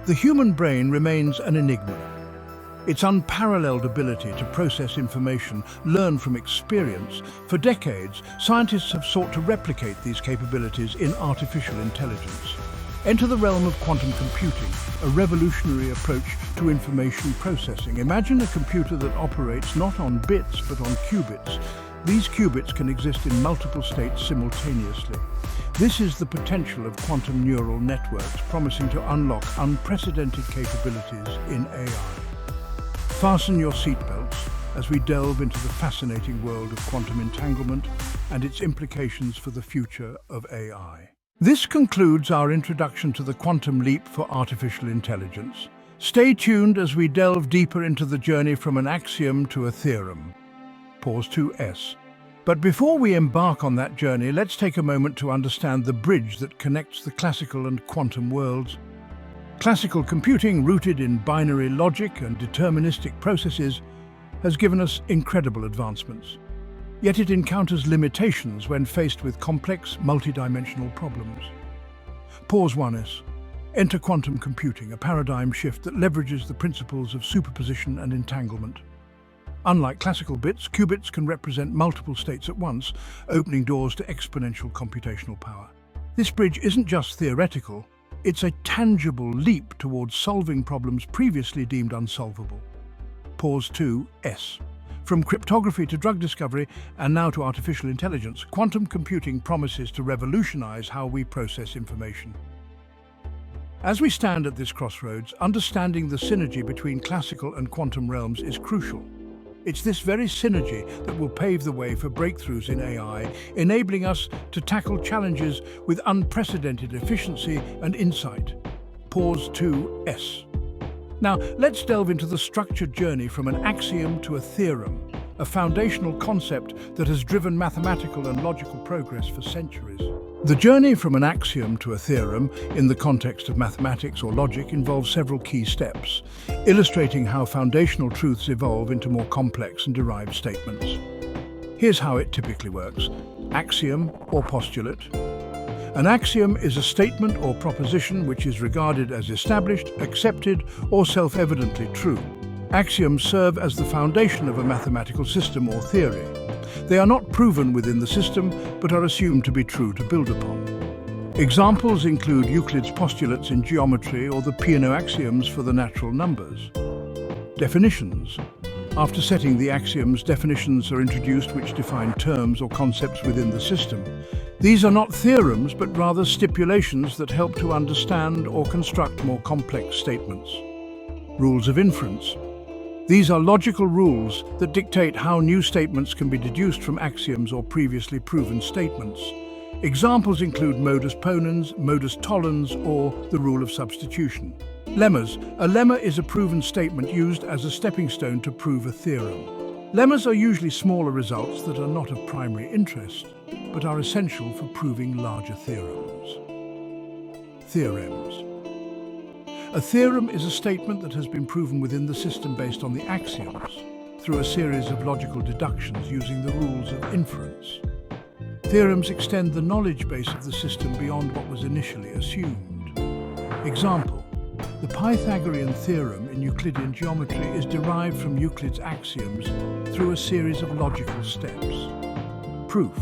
The human brain remains an enigma. Its unparalleled ability to process information, learn from experience. For decades, scientists have sought to replicate these capabilities in artificial intelligence. Enter the realm of quantum computing, a revolutionary approach to information processing. Imagine a computer that operates not on bits but on qubits. These qubits can exist in multiple states simultaneously. This is the potential of quantum neural networks, promising to unlock unprecedented capabilities in AI. Fasten your seatbelts as we delve into the fascinating world of quantum entanglement and its implications for the future of AI. This concludes our introduction to the quantum leap for artificial intelligence. Stay tuned as we delve deeper into the journey from an axiom to a theorem. Pause to S. But before we embark on that journey, let's take a moment to understand the bridge that connects the classical and quantum worlds. Classical computing, rooted in binary logic and deterministic processes, has given us incredible advancements. Yet it encounters limitations when faced with complex, multidimensional problems. Pause 1S. Enter quantum computing, a paradigm shift that leverages the principles of superposition and entanglement. Unlike classical bits, qubits can represent multiple states at once, opening doors to exponential computational power. This bridge isn't just theoretical, it's a tangible leap towards solving problems previously deemed unsolvable. Pause 2S. From cryptography to drug discovery, and now to artificial intelligence, quantum computing promises to revolutionize how we process information. As we stand at this crossroads, understanding the synergy between classical and quantum realms is crucial. It's this very synergy that will pave the way for breakthroughs in AI, enabling us to tackle challenges with unprecedented efficiency and insight. Pause 2S. Now, let's delve into the structured journey from an axiom to a theorem, a foundational concept that has driven mathematical and logical progress for centuries. The journey from an axiom to a theorem, in the context of mathematics or logic, involves several key steps, illustrating how foundational truths evolve into more complex and derived statements. Here's how it typically works. Axiom or postulate. An axiom is a statement or proposition which is regarded as established, accepted, or self-evidently true. Axioms serve as the foundation of a mathematical system or theory. They are not proven within the system, but are assumed to be true to build upon. Examples include Euclid's postulates in geometry or the Peano axioms for the natural numbers. Definitions. After setting the axioms, definitions are introduced which define terms or concepts within the system. These are not theorems, but rather stipulations that help to understand or construct more complex statements. Rules of inference. These are logical rules that dictate how new statements can be deduced from axioms or previously proven statements. Examples include modus ponens, modus tollens, or the rule of substitution. Lemmas. A lemma is a proven statement used as a stepping stone to prove a theorem. Lemmas are usually smaller results that are not of primary interest, but are essential for proving larger theorems. Theorems. A theorem is a statement that has been proven within the system based on the axioms, through a series of logical deductions using the rules of inference. Theorems extend the knowledge base of the system beyond what was initially assumed. Example: the Pythagorean theorem in Euclidean geometry is derived from Euclid's axioms through a series of logical steps. Proof.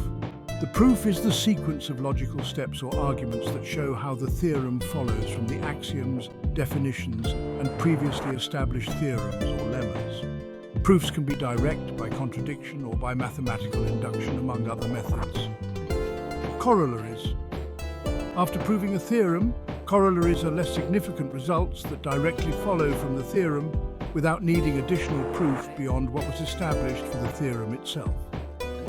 The proof is the sequence of logical steps or arguments that show how the theorem follows from the axioms, definitions, and previously established theorems or lemmas. Proofs can be direct, by contradiction, or by mathematical induction, among other methods. Corollaries. After proving a theorem, corollaries are less significant results that directly follow from the theorem without needing additional proof beyond what was established for the theorem itself.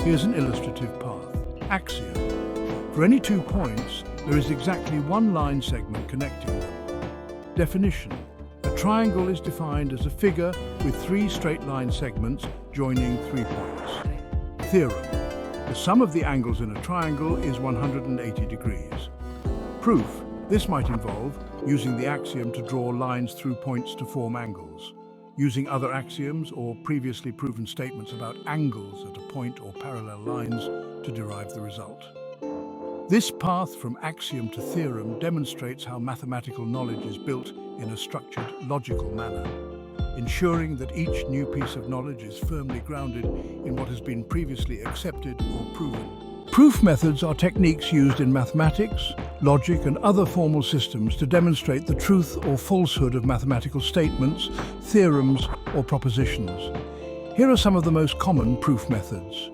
Here's an illustrative path. Axiom. For any 2 points, there is exactly one line segment connecting them. Definition. A triangle is defined as a figure with 3 straight line segments joining 3 points. Theorem. The sum of the angles in a triangle is 180 degrees. Proof. This might involve using the axiom to draw lines through points to form angles, using other axioms or previously proven statements about angles at a point or parallel lines to derive the result. This path from axiom to theorem demonstrates how mathematical knowledge is built in a structured, logical manner, ensuring that each new piece of knowledge is firmly grounded in what has been previously accepted or proven. Proof methods are techniques used in mathematics, logic, and other formal systems to demonstrate the truth or falsehood of mathematical statements, theorems, or propositions. Here are some of the most common proof methods.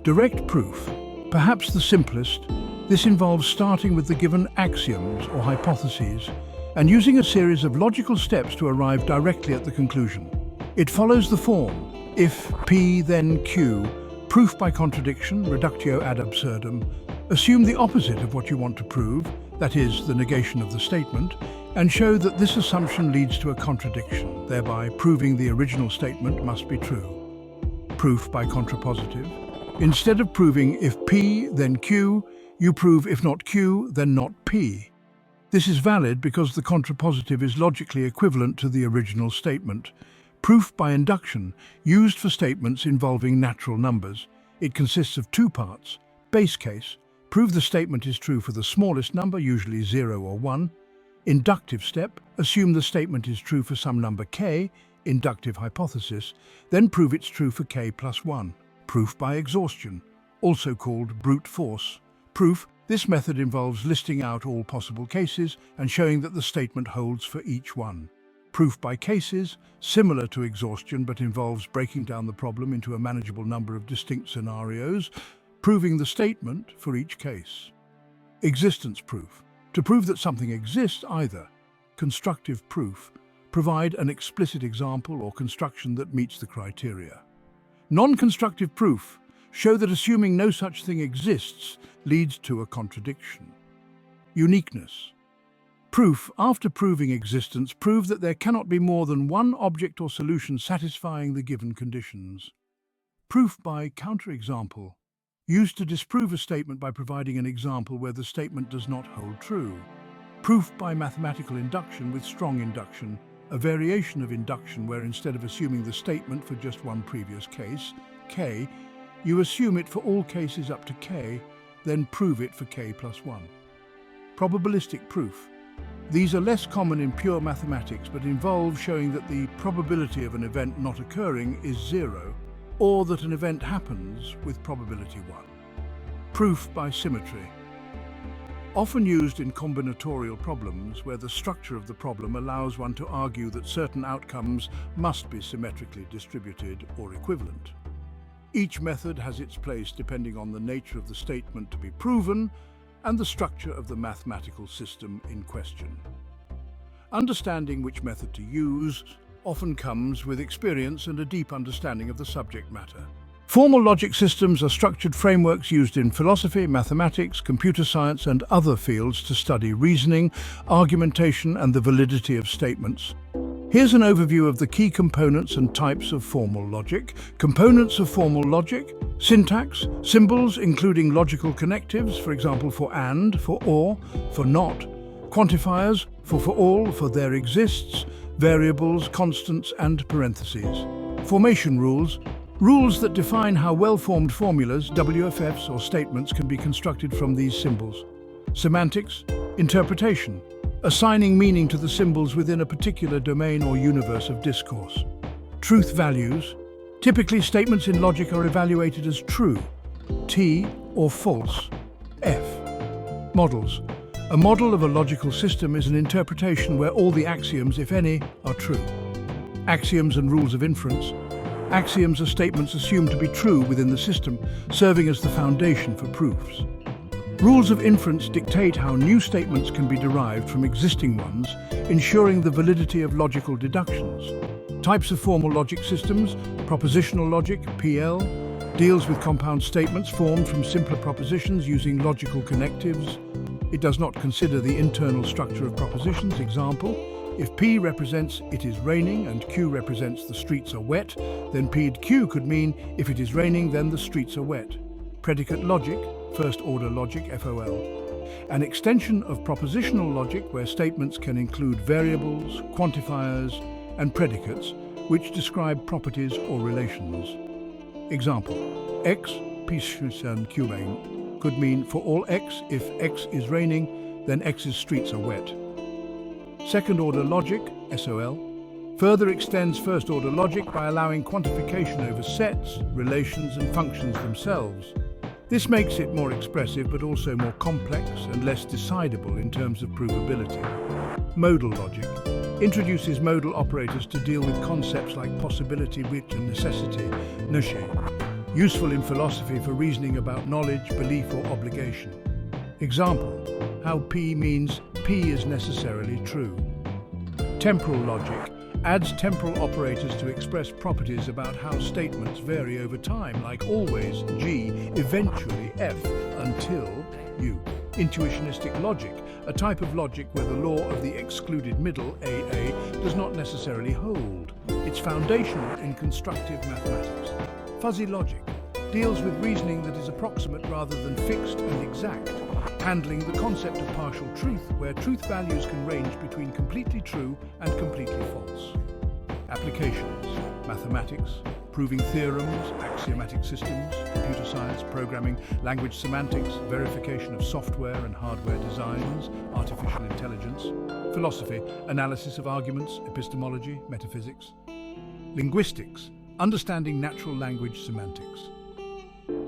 Direct proof, perhaps the simplest. This involves starting with the given axioms or hypotheses and using a series of logical steps to arrive directly at the conclusion. It follows the form, if P then Q, proof by contradiction, reductio ad absurdum. Assume the opposite of what you want to prove, that is, the negation of the statement, and show that this assumption leads to a contradiction, thereby proving the original statement must be true. Proof by contrapositive. Instead of proving if P then Q, you prove if not Q, then not P. This is valid because the contrapositive is logically equivalent to the original statement. Proof by induction, used for statements involving natural numbers. It consists of two parts. Base case, prove the statement is true for the smallest number, usually 0 or 1. Inductive step, assume the statement is true for some number k, inductive hypothesis, then prove it's true for k plus 1. Proof by exhaustion, also called brute force. Proof, this method involves listing out all possible cases and showing that the statement holds for each one. Proof by cases, similar to exhaustion but involves breaking down the problem into a manageable number of distinct scenarios, proving the statement for each case. Existence proof, to prove that something exists either. Constructive proof, provide an explicit example or construction that meets the criteria. Non-constructive proof, show that assuming no such thing exists leads to a contradiction. Uniqueness. Proof, after proving existence, prove that there cannot be more than one object or solution satisfying the given conditions. Proof by counterexample, used to disprove a statement by providing an example where the statement does not hold true. Proof by mathematical induction with strong induction, a variation of induction where instead of assuming the statement for just one previous case, k, you assume it for all cases up to k, then prove it for k plus 1. Probabilistic proof. These are less common in pure mathematics but involve showing that the probability of an event not occurring is 0, or that an event happens with probability 1. Proof by symmetry. Often used in combinatorial problems where the structure of the problem allows one to argue that certain outcomes must be symmetrically distributed or equivalent. Each method has its place depending on the nature of the statement to be proven and the structure of the mathematical system in question. Understanding which method to use often comes with experience and a deep understanding of the subject matter. Formal logic systems are structured frameworks used in philosophy, mathematics, computer science, and other fields to study reasoning, argumentation, and the validity of statements. Here's an overview of the key components and types of formal logic. Components of formal logic: syntax, symbols including logical connectives, for example for and, for or, for not; quantifiers, for all, for there exists; variables, constants, and parentheses. Formation rules, rules that define how well-formed formulas, WFFs, or statements can be constructed from these symbols. Semantics, interpretation, assigning meaning to the symbols within a particular domain or universe of discourse. Truth values, typically statements in logic are evaluated as true, T, or false, F. Models. A model of a logical system is an interpretation where all the axioms, if any, are true. Axioms and rules of inference. Axioms are statements assumed to be true within the system, serving as the foundation for proofs. Rules of inference dictate how new statements can be derived from existing ones, ensuring the validity of logical deductions. Types of formal logic systems. Propositional logic, PL, deals with compound statements formed from simpler propositions using logical connectives. It does not consider the internal structure of propositions. Example, if P represents it is raining and Q represents the streets are wet, then P and Q could mean if it is raining then the streets are wet. Predicate logic, first-order logic, FOL. An extension of propositional logic where statements can include variables, quantifiers, and predicates which describe properties or relations. Example, X, P, Q, could mean for all X, if X is raining, then X's streets are wet. Second-order logic, SOL, further extends first-order logic by allowing quantification over sets, relations, and functions themselves. This makes it more expressive but also more complex and less decidable in terms of provability. Modal logic introduces modal operators to deal with concepts like possibility, which, and necessity, notion, useful in philosophy for reasoning about knowledge, belief, or obligation. Example, how P means P is necessarily true. Temporal logic adds temporal operators to express properties about how statements vary over time, like always, G, eventually, F, until, U. Intuitionistic logic, a type of logic where the law of the excluded middle, AA, does not necessarily hold. It's foundational in constructive mathematics. Fuzzy logic deals with reasoning that is approximate rather than fixed and exact, handling the concept of partial truth, where truth values can range between completely true and completely false. Applications: mathematics, proving theorems, axiomatic systems, computer science, programming, language semantics, verification of software and hardware designs, artificial intelligence, philosophy, analysis of arguments, epistemology, metaphysics, linguistics, understanding natural language semantics.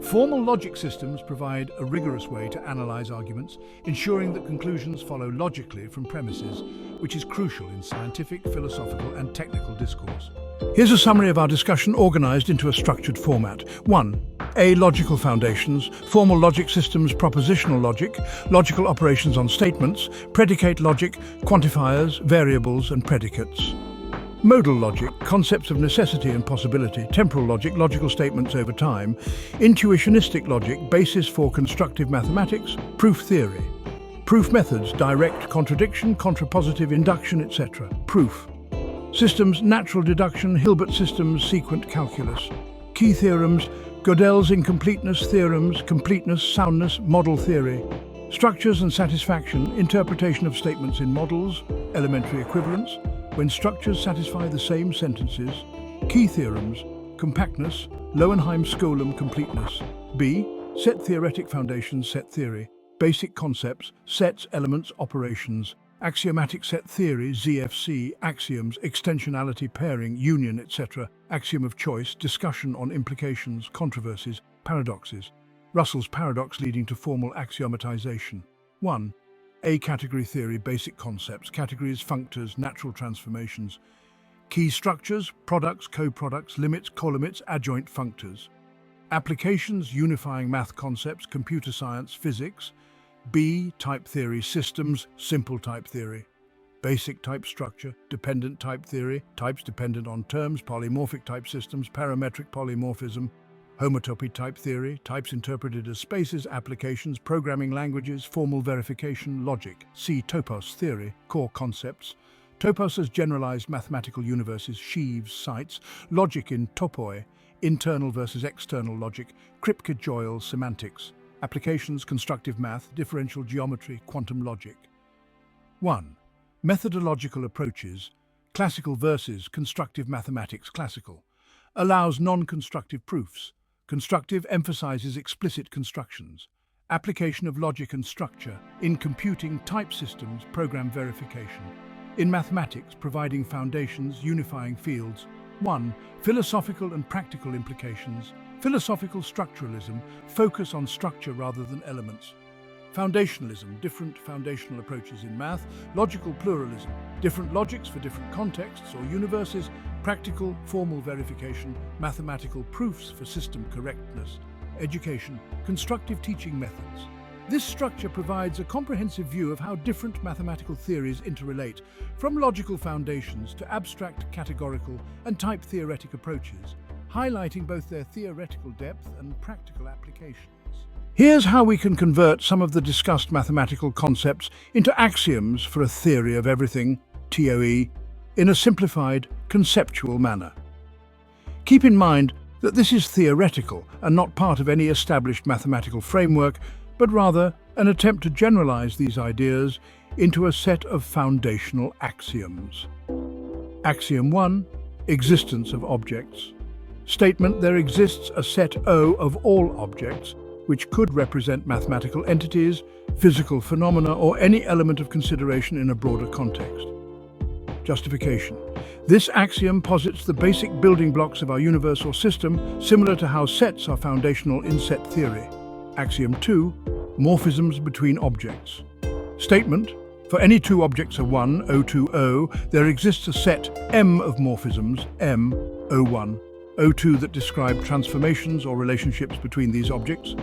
Formal logic systems provide a rigorous way to analyze arguments, ensuring that conclusions follow logically from premises, which is crucial in scientific, philosophical, and technical discourse. Here's a summary of our discussion organized into a structured format. 1. A. Logical foundations, formal logic systems, propositional logic, logical operations on statements, predicate logic, quantifiers, variables, and predicates. Modal logic, concepts of necessity and possibility, temporal logic, logical statements over time, intuitionistic logic, basis for constructive mathematics, proof theory. Proof methods, direct, contradiction, contrapositive, induction, etc. Proof. Systems, natural deduction, Hilbert systems, sequent calculus. Key theorems, Gödel's incompleteness theorems, completeness, soundness, model theory. Structures and satisfaction, interpretation of statements in models, elementary equivalence, when structures satisfy the same sentences. Key theorems, compactness, Lowenheim-Skolem completeness. B. Set theoretic foundations, set theory. Basic concepts, sets, elements, operations. Axiomatic set theory, ZFC, axioms, extensionality, pairing, union, etc. Axiom of choice, discussion on implications, controversies, paradoxes. Russell's paradox leading to formal axiomatization. 1. A category theory, basic concepts, categories, functors, natural transformations. Key structures, products, co-products, limits, colimits, adjoint functors. Applications, unifying math concepts, computer science, physics. B. Type theory, systems, simple type theory. Basic type structure, dependent type theory, types dependent on terms, polymorphic type systems, parametric polymorphism. Homotopy type theory, types interpreted as spaces, applications, programming languages, formal verification, logic. C. Topos theory, core concepts. Topos as generalized mathematical universes, sheaves, sites, logic in topoi, internal versus external logic, Kripke-Joyle semantics. Applications, constructive math, differential geometry, quantum logic. 1. Methodological approaches, classical versus constructive mathematics, classical. Allows non-constructive proofs. Constructive emphasizes explicit constructions. Application of logic and structure in computing, type systems, program verification. In mathematics, providing foundations, unifying fields. 1. Philosophical and practical implications. Philosophical structuralism, focus on structure rather than elements. Foundationalism, different foundational approaches in math. Logical pluralism, different logics for different contexts or universes. Practical, formal verification, mathematical proofs for system correctness. Education, constructive teaching methods. This structure provides a comprehensive view of how different mathematical theories interrelate, from logical foundations to abstract, categorical, and type theoretic approaches, highlighting both their theoretical depth and practical applications. Here's how we can convert some of the discussed mathematical concepts into axioms for a theory of everything, TOE, in a simplified, conceptual manner. Keep in mind that this is theoretical and not part of any established mathematical framework, but rather an attempt to generalize these ideas into a set of foundational axioms. Axiom 1. Existence of objects. Statement: there exists a set O of all objects, which could represent mathematical entities, physical phenomena, or any element of consideration in a broader context. Justification. This axiom posits the basic building blocks of our universe or system, similar to how sets are foundational in set theory. Axiom 2. Morphisms between objects. Statement. For any two objects O1, O2, O, there exists a set M of morphisms, M, O1, O2 that describe transformations or relationships between these objects.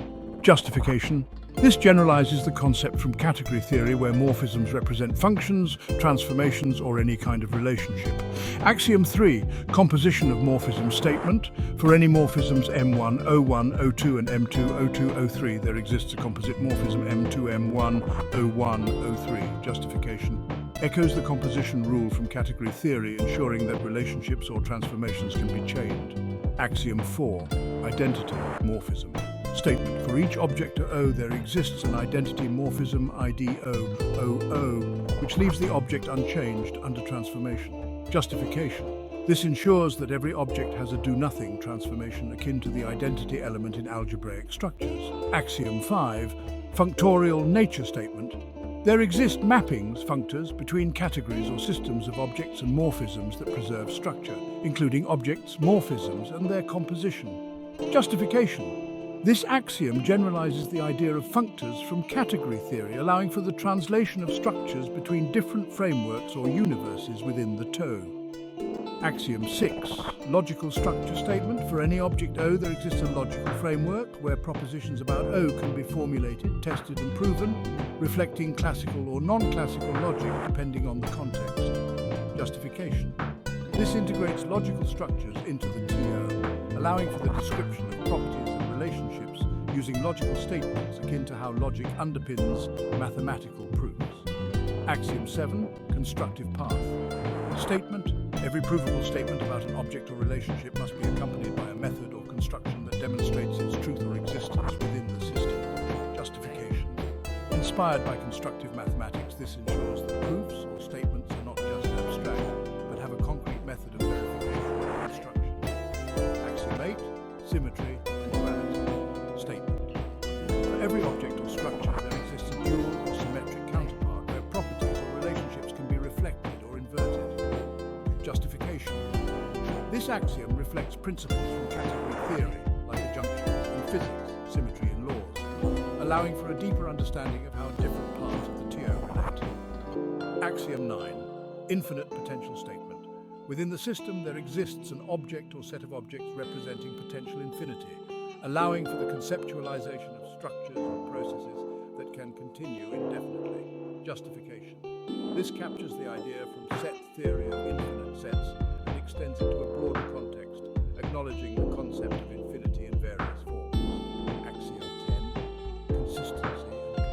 Justification. This generalizes the concept from category theory where morphisms represent functions, transformations, or any kind of relationship. Axiom 3. Composition of morphism statement. For any morphisms M1, O1, O2, and M2, O2, O3, there exists a composite morphism M2, M1, O1, O3. Justification. Echoes the composition rule from category theory, ensuring that relationships or transformations can be chained. Axiom 4. Identity morphism. Statement. For each object O, there exists an identity morphism ID OO, which leaves the object unchanged under transformation. Justification. This ensures that every object has a do-nothing transformation akin to the identity element in algebraic structures. Axiom 5. Functorial nature statement. There exist mappings, functors, between categories or systems of objects and morphisms that preserve structure, including objects, morphisms, and their composition. Justification. This axiom generalizes the idea of functors from category theory, allowing for the translation of structures between different frameworks or universes within the toe. Axiom 6. Logical structure statement. For any object O, there exists a logical framework where propositions about O can be formulated, tested, and proven, reflecting classical or non-classical logic depending on the context. Justification. This integrates logical structures into the TO, allowing for the description of properties and relationships using logical statements akin to how logic underpins mathematical proofs. Axiom 7. Constructive path. Statement. Every provable statement about an object or relationship must be accompanied by a method or construction that demonstrates its truth or existence within the system. Justification. Inspired by constructive mathematics, this ensures that proofs or statements are not just abstract, but have a concrete method of verification or construction. Axiom 8. Symmetry and duality. Statement. For every object or structure, there exists a dual or symmetric counterpart where properties or relationships can be reflected or inverted. Justification. This axiom reflects principles from category theory, like adjunctions in physics, symmetry in laws, allowing for a deeper understanding of how different parts of the TO relate. Axiom 9. Infinite potential statement. Within the system, there exists an object or set of objects representing potential infinity, allowing for the conceptualization of structures and processes that can continue indefinitely. Justification. This captures the idea from set theory of infinite sets and extends it to a broader context, acknowledging the concept of infinity in various forms. Axiom 10. Consistency and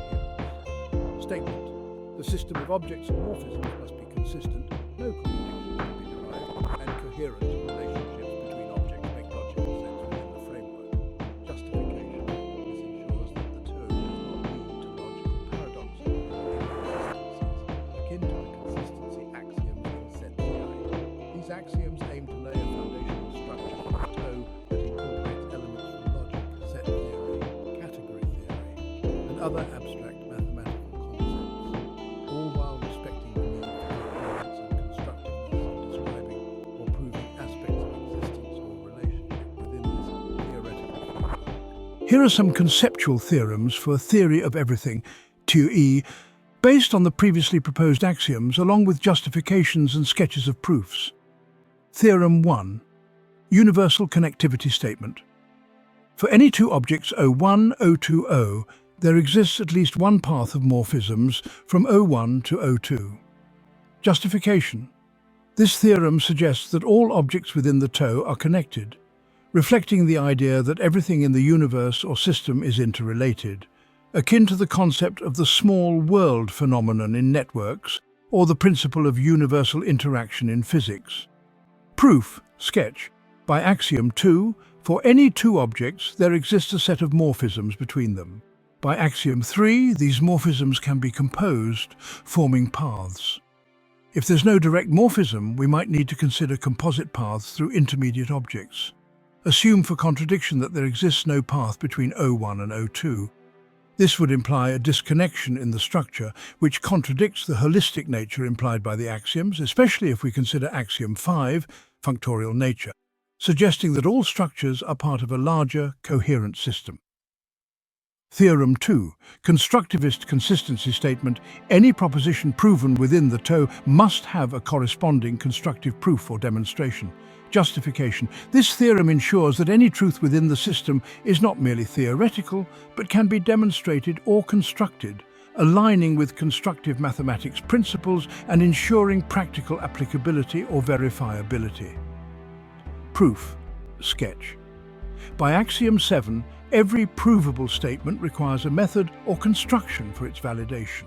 coherence. Statement. The system of objects and morphisms must be consistent, no contradictions can be derived, and coherent relationships between objects make logical sense within the framework. Justification. This ensures that the term does not lead to logical paradoxes or inconsistencies, akin to the consistency axioms in set theory. These axioms aim to lay a foundational structure for the toe that incorporates elements from logic, set theory, category theory, and other abstract mathematical concepts, all while respecting the need for coherence and constructiveness in describing or proving aspects of existence or relationship within this theoretical framework. Here are some conceptual theorems for theory of everything, TOE, based on the previously proposed axioms along with justifications and sketches of proofs. Theorem 1. Universal connectivity statement. For any two objects O1, O2, O, there exists at least one path of morphisms from O1 to O2. Justification. This theorem suggests that all objects within the toe are connected, reflecting the idea that everything in the universe or system is interrelated, akin to the concept of the small world phenomenon in networks or the principle of universal interaction in physics. Proof, sketch. By axiom 2, for any two objects, there exists a set of morphisms between them. By axiom 3, these morphisms can be composed, forming paths. If there's no direct morphism, we might need to consider composite paths through intermediate objects. Assume for contradiction that there exists no path between O1 and O2. This would imply a disconnection in the structure, which contradicts the holistic nature implied by the axioms, especially if we consider axiom 5, functorial nature, suggesting that all structures are part of a larger, coherent system. Theorem 2, constructivist consistency statement. Any proposition proven within the TOE must have a corresponding constructive proof or demonstration. Justification. This theorem ensures that any truth within the system is not merely theoretical, but can be demonstrated or constructed, aligning with constructive mathematics principles and ensuring practical applicability or verifiability. Proof. Sketch. By axiom 7, every provable statement requires a method or construction for its validation.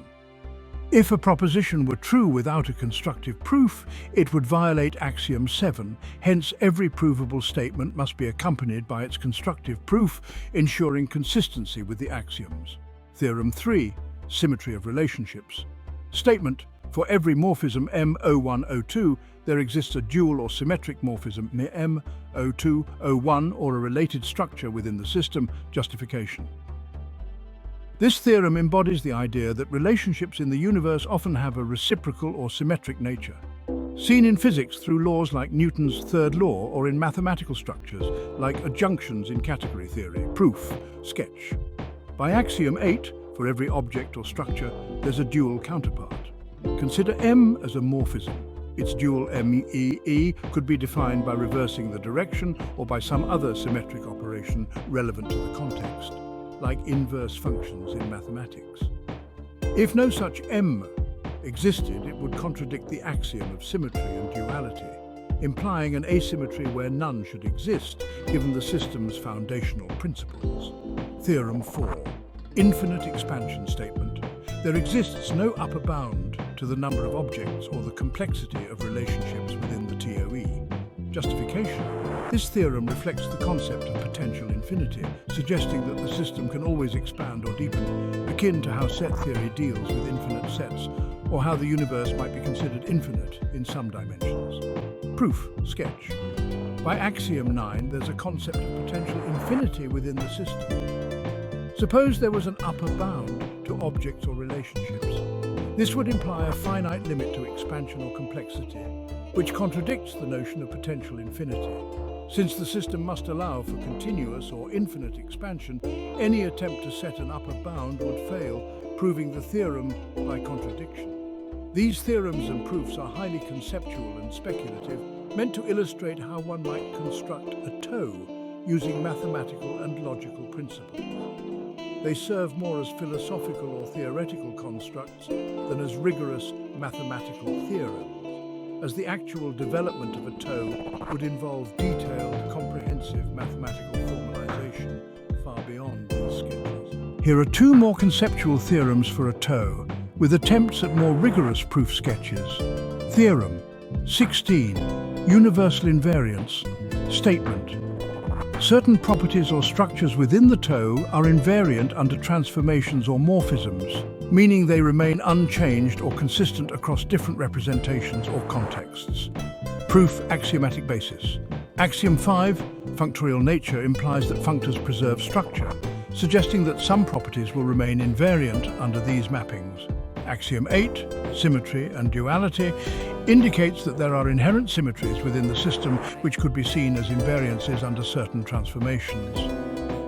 If a proposition were true without a constructive proof, it would violate axiom 7. Hence, every provable statement must be accompanied by its constructive proof, ensuring consistency with the axioms. Theorem 3, symmetry of relationships. Statement: for every morphism M0102, there exists a dual or symmetric morphism M0201 or a related structure within the system. Justification. This theorem embodies the idea that relationships in the universe often have a reciprocal or symmetric nature, seen in physics through laws like Newton's third law or in mathematical structures like adjunctions in category theory. Proof. Sketch. By axiom 8, for every object or structure, there's a dual counterpart. Consider M as a morphism. Its dual MEE could be defined by reversing the direction or by some other symmetric operation relevant to the context, like inverse functions in mathematics. If no such M existed, it would contradict the axiom of symmetry and duality, implying an asymmetry where none should exist, given the system's foundational principles. Theorem 4. Infinite expansion statement. There exists no upper bound to the number of objects or the complexity of relationships within the TOE. Justification. This theorem reflects the concept of potential infinity, suggesting that the system can always expand or deepen, akin to how set theory deals with infinite sets, or how the universe might be considered infinite in some dimensions. Proof. Sketch. By axiom 9, there's a concept of potential infinity within the system. Suppose there was an upper bound to objects or relationships. This would imply a finite limit to expansion or complexity, which contradicts the notion of potential infinity. Since the system must allow for continuous or infinite expansion, any attempt to set an upper bound would fail, proving the theorem by contradiction. These theorems and proofs are highly conceptual and speculative, meant to illustrate how one might construct a TOE using mathematical and logical principles. They serve more as philosophical or theoretical constructs than as rigorous mathematical theorems, as the actual development of a TOE would involve detailed, comprehensive mathematical formalization far beyond these sketches. Here are two more conceptual theorems for a TOE, with attempts at more rigorous proof sketches. Theorem 16. Universal invariance. Statement: certain properties or structures within the TOE are invariant under transformations or morphisms, meaning they remain unchanged or consistent across different representations or contexts. Proof. Axiomatic basis. Axiom 5, functorial nature, implies that functors preserve structure, suggesting that some properties will remain invariant under these mappings. Axiom 8, symmetry and duality, indicates that there are inherent symmetries within the system which could be seen as invariances under certain transformations.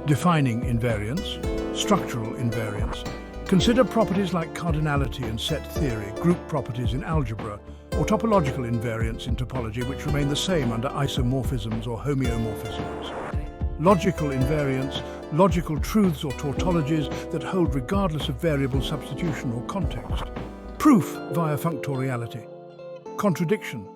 Defining invariance. Structural invariance. Consider properties like cardinality in set theory, group properties in algebra, or topological invariance in topology which remain the same under isomorphisms or homeomorphisms. Logical invariance. Logical truths or tautologies that hold regardless of variable substitution or context. Proof via functoriality. Contradiction.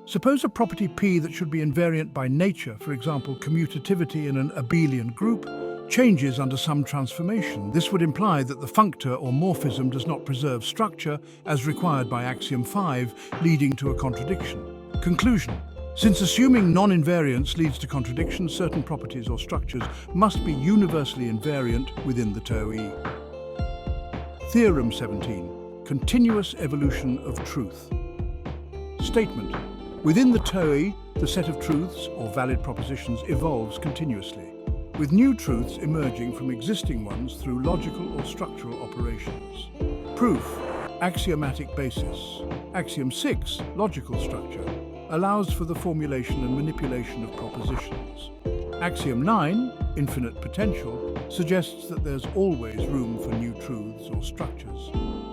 Suppose a property P that should be invariant by nature, for example commutativity in an abelian group, changes under some transformation. This would imply that the functor or morphism does not preserve structure as required by axiom 5, leading to a contradiction. Conclusion. Since assuming non-invariance leads to contradiction, certain properties or structures must be universally invariant within the TOE. Theorem 17. Continuous evolution of truth. Statement: Within the TOE, the set of truths or valid propositions evolves continuously, with new truths emerging from existing ones through logical or structural operations. Proof, axiomatic basis. Axiom 6, logical structure, allows for the formulation and manipulation of propositions. Axiom 9, infinite potential, suggests that there's always room for new truths or structures.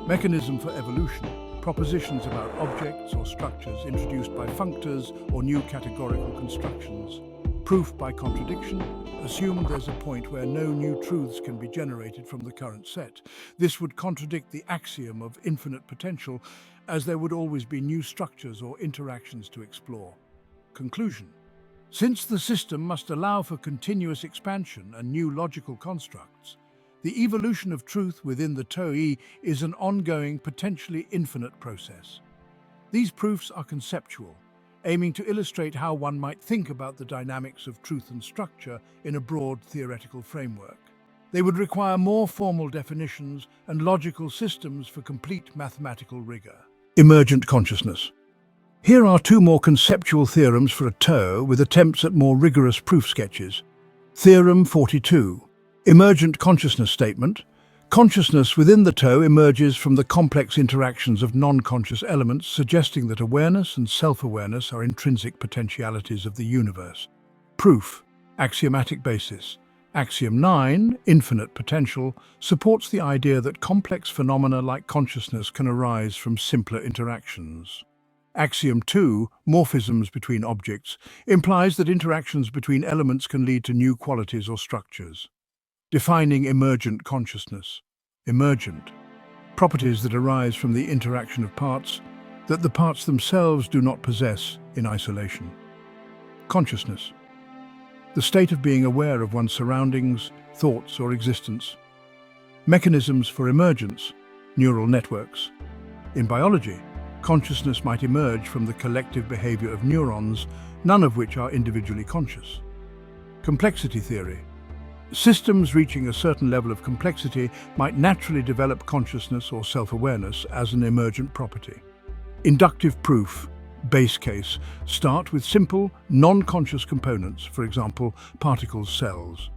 Mechanism for evolution, propositions about objects or structures introduced by functors or new categorical constructions. Proof by contradiction, assume there's a point where no new truths can be generated from the current set. This would contradict the axiom of infinite potential, as there would always be new structures or interactions to explore. Conclusion. Since the system must allow for continuous expansion and new logical constructs, the evolution of truth within the TOE is an ongoing, potentially infinite process. These proofs are conceptual, aiming to illustrate how one might think about the dynamics of truth and structure in a broad theoretical framework. They would require more formal definitions and logical systems for complete mathematical rigor. Emergent consciousness. Here are two more conceptual theorems for a TOE with attempts at more rigorous proof sketches. Theorem 42. Emergent consciousness statement. Consciousness within the TOE emerges from the complex interactions of non-conscious elements, suggesting that awareness and self-awareness are intrinsic potentialities of the universe. Proof, axiomatic basis. Axiom 9, infinite potential, supports the idea that complex phenomena like consciousness can arise from simpler interactions. Axiom 2, morphisms between objects, implies that interactions between elements can lead to new qualities or structures. Defining emergent consciousness. Emergent. Properties that arise from the interaction of parts that the parts themselves do not possess in isolation. Consciousness. The state of being aware of one's surroundings, thoughts, or existence. Mechanisms for emergence. Neural networks. In biology, consciousness might emerge from the collective behavior of neurons, none of which are individually conscious. Complexity theory. Systems reaching a certain level of complexity might naturally develop consciousness or self-awareness as an emergent property. Inductive proof, base case, start with simple, non-conscious components, for example, particles, cells.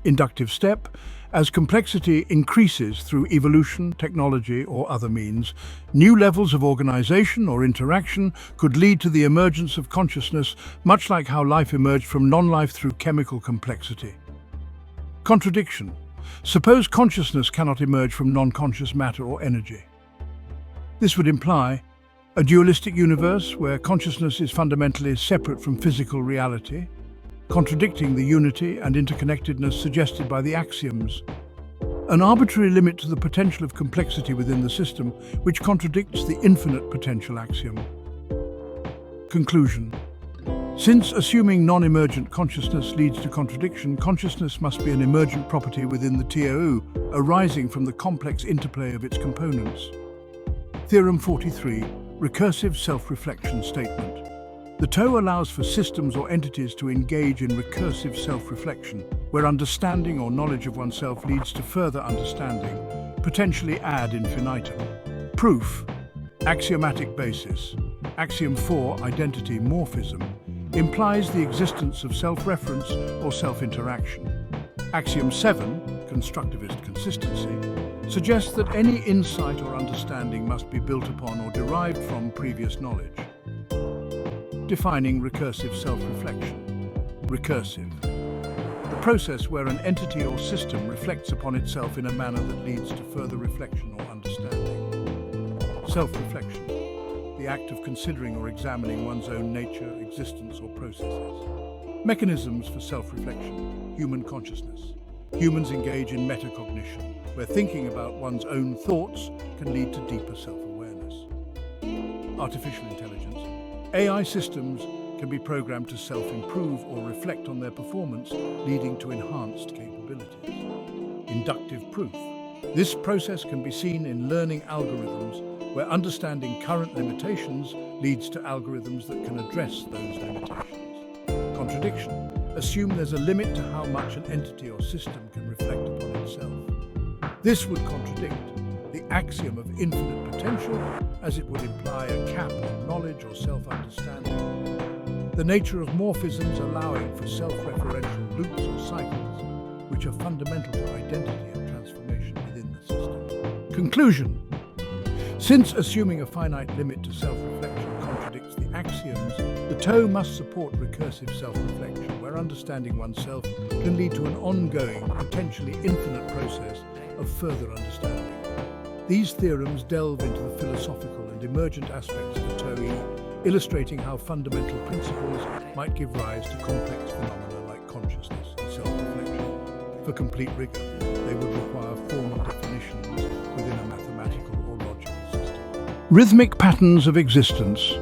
Inductive step, as complexity increases through evolution, technology, or other means, new levels of organization or interaction could lead to the emergence of consciousness, much like how life emerged from non-life through chemical complexity. Contradiction. Suppose consciousness cannot emerge from non-conscious matter or energy. This would imply a dualistic universe where consciousness is fundamentally separate from physical reality, contradicting the unity and interconnectedness suggested by the axioms. An arbitrary limit to the potential of complexity within the system, which contradicts the infinite potential axiom. Conclusion. Since assuming non-emergent consciousness leads to contradiction, consciousness must be an emergent property within the TOE, arising from the complex interplay of its components. Theorem 43, recursive self-reflection statement. The TOE allows for systems or entities to engage in recursive self-reflection, where understanding or knowledge of oneself leads to further understanding, potentially ad infinitum. Proof, axiomatic basis. Axiom 4, identity morphism, implies the existence of self-reference or self-interaction. Axiom 7, constructivist consistency, suggests that any insight or understanding must be built upon or derived from previous knowledge. Defining recursive self-reflection. Recursive. The process where an entity or system reflects upon itself in a manner that leads to further reflection or understanding. Self-reflection. The act of considering or examining one's own nature, existence, or processes. Mechanisms for self-reflection. Human consciousness. Humans engage in metacognition, where thinking about one's own thoughts can lead to deeper self-awareness. Artificial intelligence. AI systems can be programmed to self-improve or reflect on their performance, leading to enhanced capabilities. Inductive proof. This process can be seen in learning algorithms, where understanding current limitations leads to algorithms that can address those limitations. Contradiction. Assume there's a limit to how much an entity or system can reflect upon itself. This would contradict the axiom of infinite potential, as it would imply a cap on knowledge or self-understanding. The nature of morphisms allowing for self-referential loops or cycles, which are fundamental to identity and transformation within the system. Conclusion. Since assuming a finite limit to self-reflection contradicts the axioms, the toe must support recursive self-reflection, where understanding oneself can lead to an ongoing, potentially infinite process of further understanding. These theorems delve into the philosophical and emergent aspects of the toe, illustrating how fundamental principles might give rise to complex phenomena like consciousness and self-reflection. For complete rigor, they would require formal definitions within a mathematical or logical system. Rhythmic patterns of existence.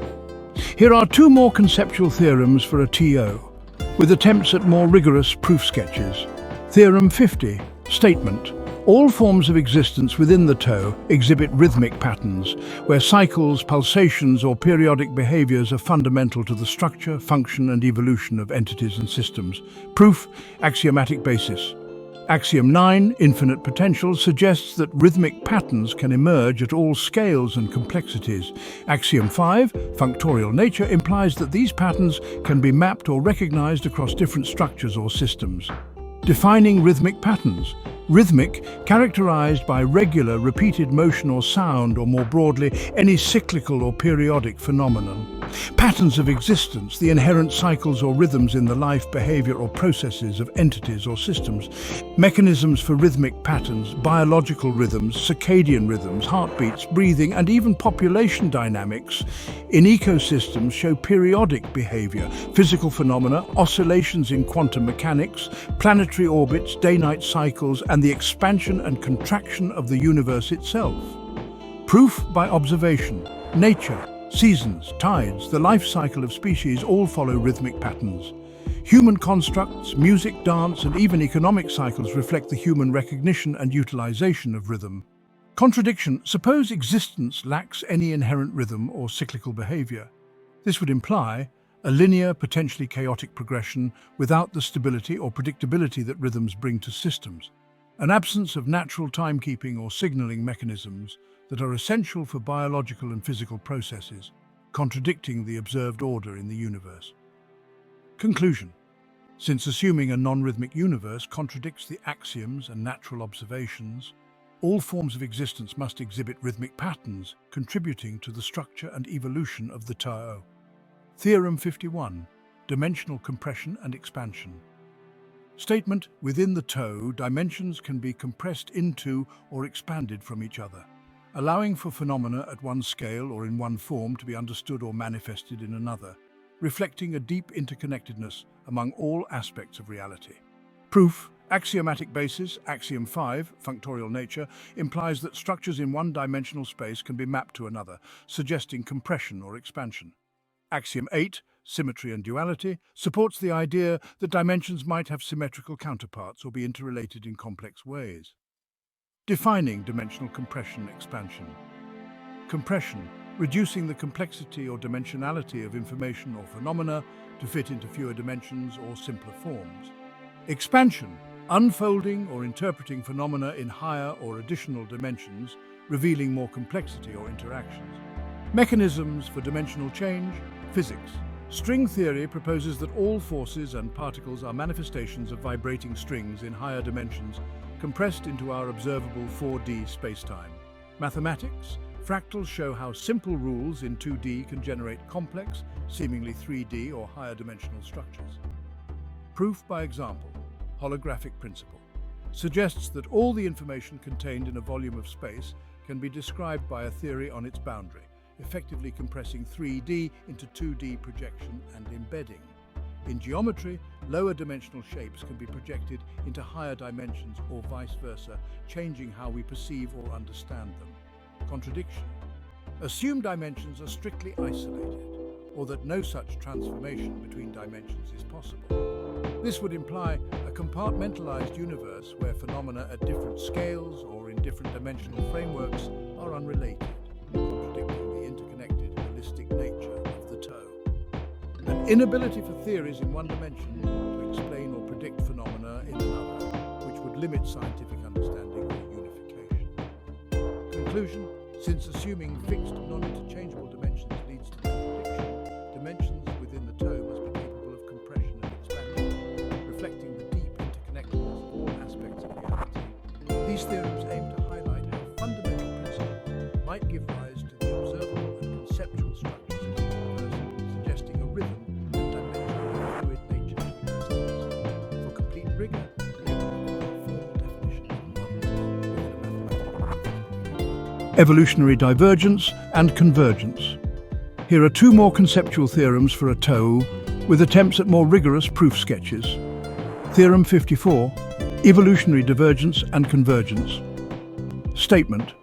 Here are two more conceptual theorems for a TO, with attempts at more rigorous proof sketches. Theorem 50, statement. All forms of existence within the toe exhibit rhythmic patterns, where cycles, pulsations, or periodic behaviors are fundamental to the structure, function, and evolution of entities and systems. Proof, axiomatic basis. Axiom 9, infinite potential, suggests that rhythmic patterns can emerge at all scales and complexities. Axiom 5, functorial nature, implies that these patterns can be mapped or recognized across different structures or systems. Defining rhythmic patterns. Rhythmic, characterized by regular, repeated motion or sound, or more broadly, any cyclical or periodic phenomenon. Patterns of existence, the inherent cycles or rhythms in the life, behavior, or processes of entities or systems. Mechanisms for rhythmic patterns, biological rhythms, circadian rhythms, heartbeats, breathing, and even population dynamics in ecosystems show periodic behavior, physical phenomena, oscillations in quantum mechanics, planetary orbits, day-night cycles, and the expansion and contraction of the universe itself. Proof by observation. Nature, seasons, tides, the life cycle of species all follow rhythmic patterns. Human constructs, music, dance, and even economic cycles reflect the human recognition and utilization of rhythm. Contradiction. Suppose existence lacks any inherent rhythm or cyclical behavior. This would imply a linear, potentially chaotic progression without the stability or predictability that rhythms bring to systems. An absence of natural timekeeping or signaling mechanisms that are essential for biological and physical processes, contradicting the observed order in the universe. Conclusion. Since assuming a non-rhythmic universe contradicts the axioms and natural observations, all forms of existence must exhibit rhythmic patterns, contributing to the structure and evolution of the Tao. Theorem 51, dimensional compression and expansion. Statement: within the toe, dimensions can be compressed into or expanded from each other, allowing for phenomena at one scale or in one form to be understood or manifested in another, reflecting a deep interconnectedness among all aspects of reality. Proof: axiomatic basis, axiom 5, functorial nature, implies that structures in one-dimensional space can be mapped to another, suggesting compression or expansion. Axiom 8, symmetry and duality, supports the idea that dimensions might have symmetrical counterparts or be interrelated in complex ways. Defining dimensional compression expansion. Compression, reducing the complexity or dimensionality of information or phenomena to fit into fewer dimensions or simpler forms. Expansion, unfolding or interpreting phenomena in higher or additional dimensions, revealing more complexity or interactions. Mechanisms for dimensional change. Physics. String theory proposes that all forces and particles are manifestations of vibrating strings in higher dimensions, compressed into our observable 4D spacetime. Mathematics. Fractals show how simple rules in 2D can generate complex, seemingly 3D or higher dimensional structures. Proof by example. Holographic principle. Suggests that all the information contained in a volume of space can be described by a theory on its boundary, effectively compressing 3D into 2D projection and embedding. In geometry, lower dimensional shapes can be projected into higher dimensions or vice versa, changing how we perceive or understand them. Contradiction. Assume dimensions are strictly isolated, or that no such transformation between dimensions is possible. This would imply a compartmentalized universe where phenomena at different scales or in different dimensional frameworks are unrelated, contradicting the interconnected, holistic nature of the toe. An inability for theories in one dimension to explain or predict phenomena in another, which would limit scientific understanding or unification. Conclusion: Since assuming fixed, non-interchangeable dimensions leads to contradiction, dimensions within the toe must be capable of compression and expansion, reflecting the deep interconnectedness of all aspects of reality. These theorems aim to highlight how fundamental principles might give rise to the observable and conceptual structures of the universe, suggesting a rhythm and dimension of fluid nature to existence. For complete rigor, Evolutionary divergence and convergence. Here are two more conceptual theorems for a toe, with attempts at more rigorous proof sketches. Theorem 54, evolutionary divergence and convergence. Statement: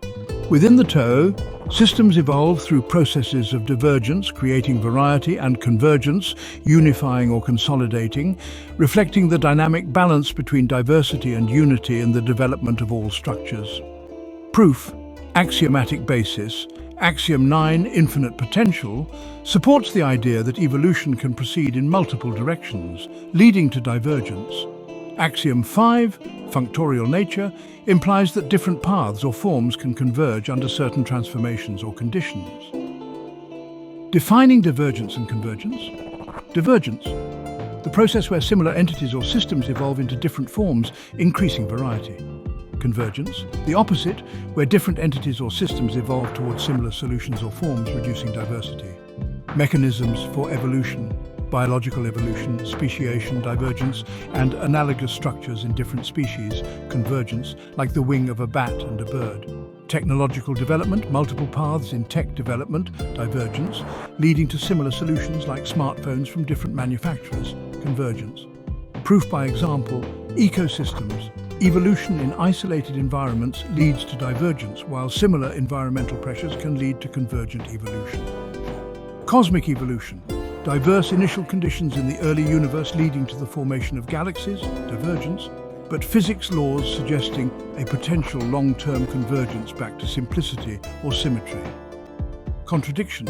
within the toe, systems evolve through processes of divergence, creating variety, and convergence, unifying or consolidating, reflecting the dynamic balance between diversity and unity in the development of all structures. Proof: axiomatic basis. Axiom 9, infinite potential, supports the idea that evolution can proceed in multiple directions, leading to divergence. Axiom 5, functorial nature, implies that different paths or forms can converge under certain transformations or conditions. Defining divergence and convergence. Divergence: the process where similar entities or systems evolve into different forms, increasing variety. Convergence: the opposite, where different entities or systems evolve towards similar solutions or forms, reducing diversity. Mechanisms for evolution: biological evolution, speciation, divergence, and analogous structures in different species, convergence, like the wing of a bat and a bird. Technological development: multiple paths in tech development, divergence, leading to similar solutions like smartphones from different manufacturers, convergence. Proof by example: ecosystems. Evolution in isolated environments leads to divergence, while similar environmental pressures can lead to convergent evolution. Cosmic evolution: diverse initial conditions in the early universe leading to the formation of galaxies, divergence, but physics laws suggesting a potential long-term convergence back to simplicity or symmetry. Contradiction: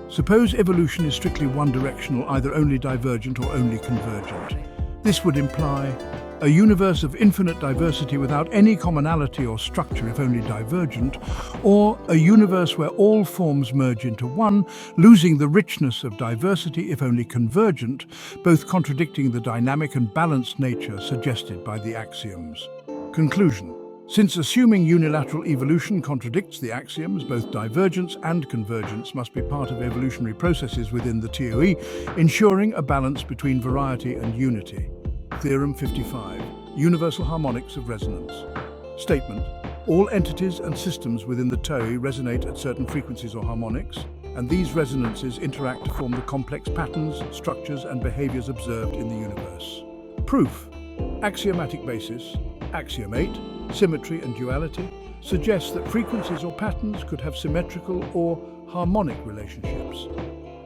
suppose evolution is strictly one-directional, either only divergent or only convergent. This would imply a universe of infinite diversity without any commonality or structure if only divergent, or a universe where all forms merge into one, losing the richness of diversity if only convergent, both contradicting the dynamic and balanced nature suggested by the axioms. Conclusion: since assuming unilateral evolution contradicts the axioms, both divergence and convergence must be part of evolutionary processes within the TOE, ensuring a balance between variety and unity. Theorem 55, universal harmonics of resonance. Statement: all entities and systems within the TOE resonate at certain frequencies or harmonics, and these resonances interact to form the complex patterns, structures, and behaviors observed in the universe. Proof: axiomatic basis. Axiom 8, symmetry and duality, suggests that frequencies or patterns could have symmetrical or harmonic relationships.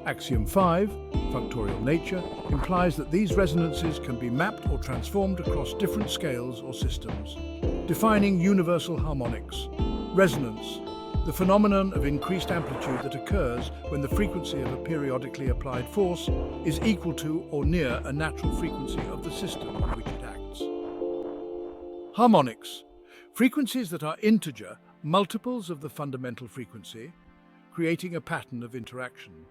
Axiom 5, functorial nature, implies that these resonances can be mapped or transformed across different scales or systems. Defining universal harmonics. Resonance: the phenomenon of increased amplitude that occurs when the frequency of a periodically applied force is equal to or near a natural frequency of the system on which it acts. Harmonics: frequencies that are integer, multiples of the fundamental frequency, creating a pattern of interaction.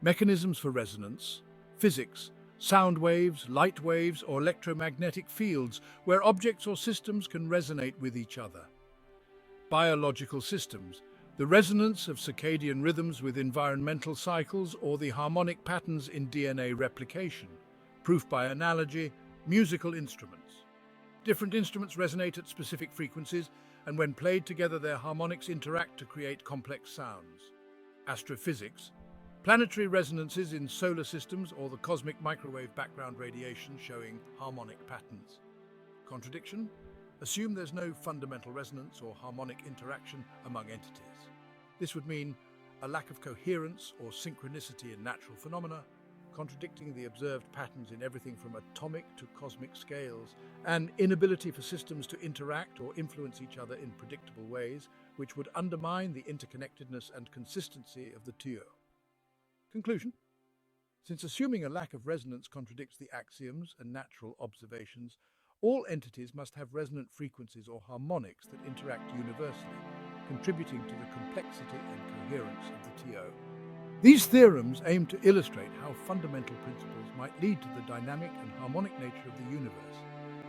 Mechanisms for resonance. Physics: sound waves, light waves, or electromagnetic fields where objects or systems can resonate with each other. Biological systems: the resonance of circadian rhythms with environmental cycles or the harmonic patterns in DNA replication. Proof by analogy: musical instruments. Different instruments resonate at specific frequencies, and when played together their harmonics interact to create complex sounds. Astrophysics: planetary resonances in solar systems or the cosmic microwave background radiation showing harmonic patterns. Contradiction: assume there's no fundamental resonance or harmonic interaction among entities. This would mean a lack of coherence or synchronicity in natural phenomena, contradicting the observed patterns in everything from atomic to cosmic scales, an inability for systems to interact or influence each other in predictable ways, which would undermine the interconnectedness and consistency of the TOE. Conclusion: since assuming a lack of resonance contradicts the axioms and natural observations, all entities must have resonant frequencies or harmonics that interact universally, contributing to the complexity and coherence of the TO. These theorems aim to illustrate how fundamental principles might lead to the dynamic and harmonic nature of the universe,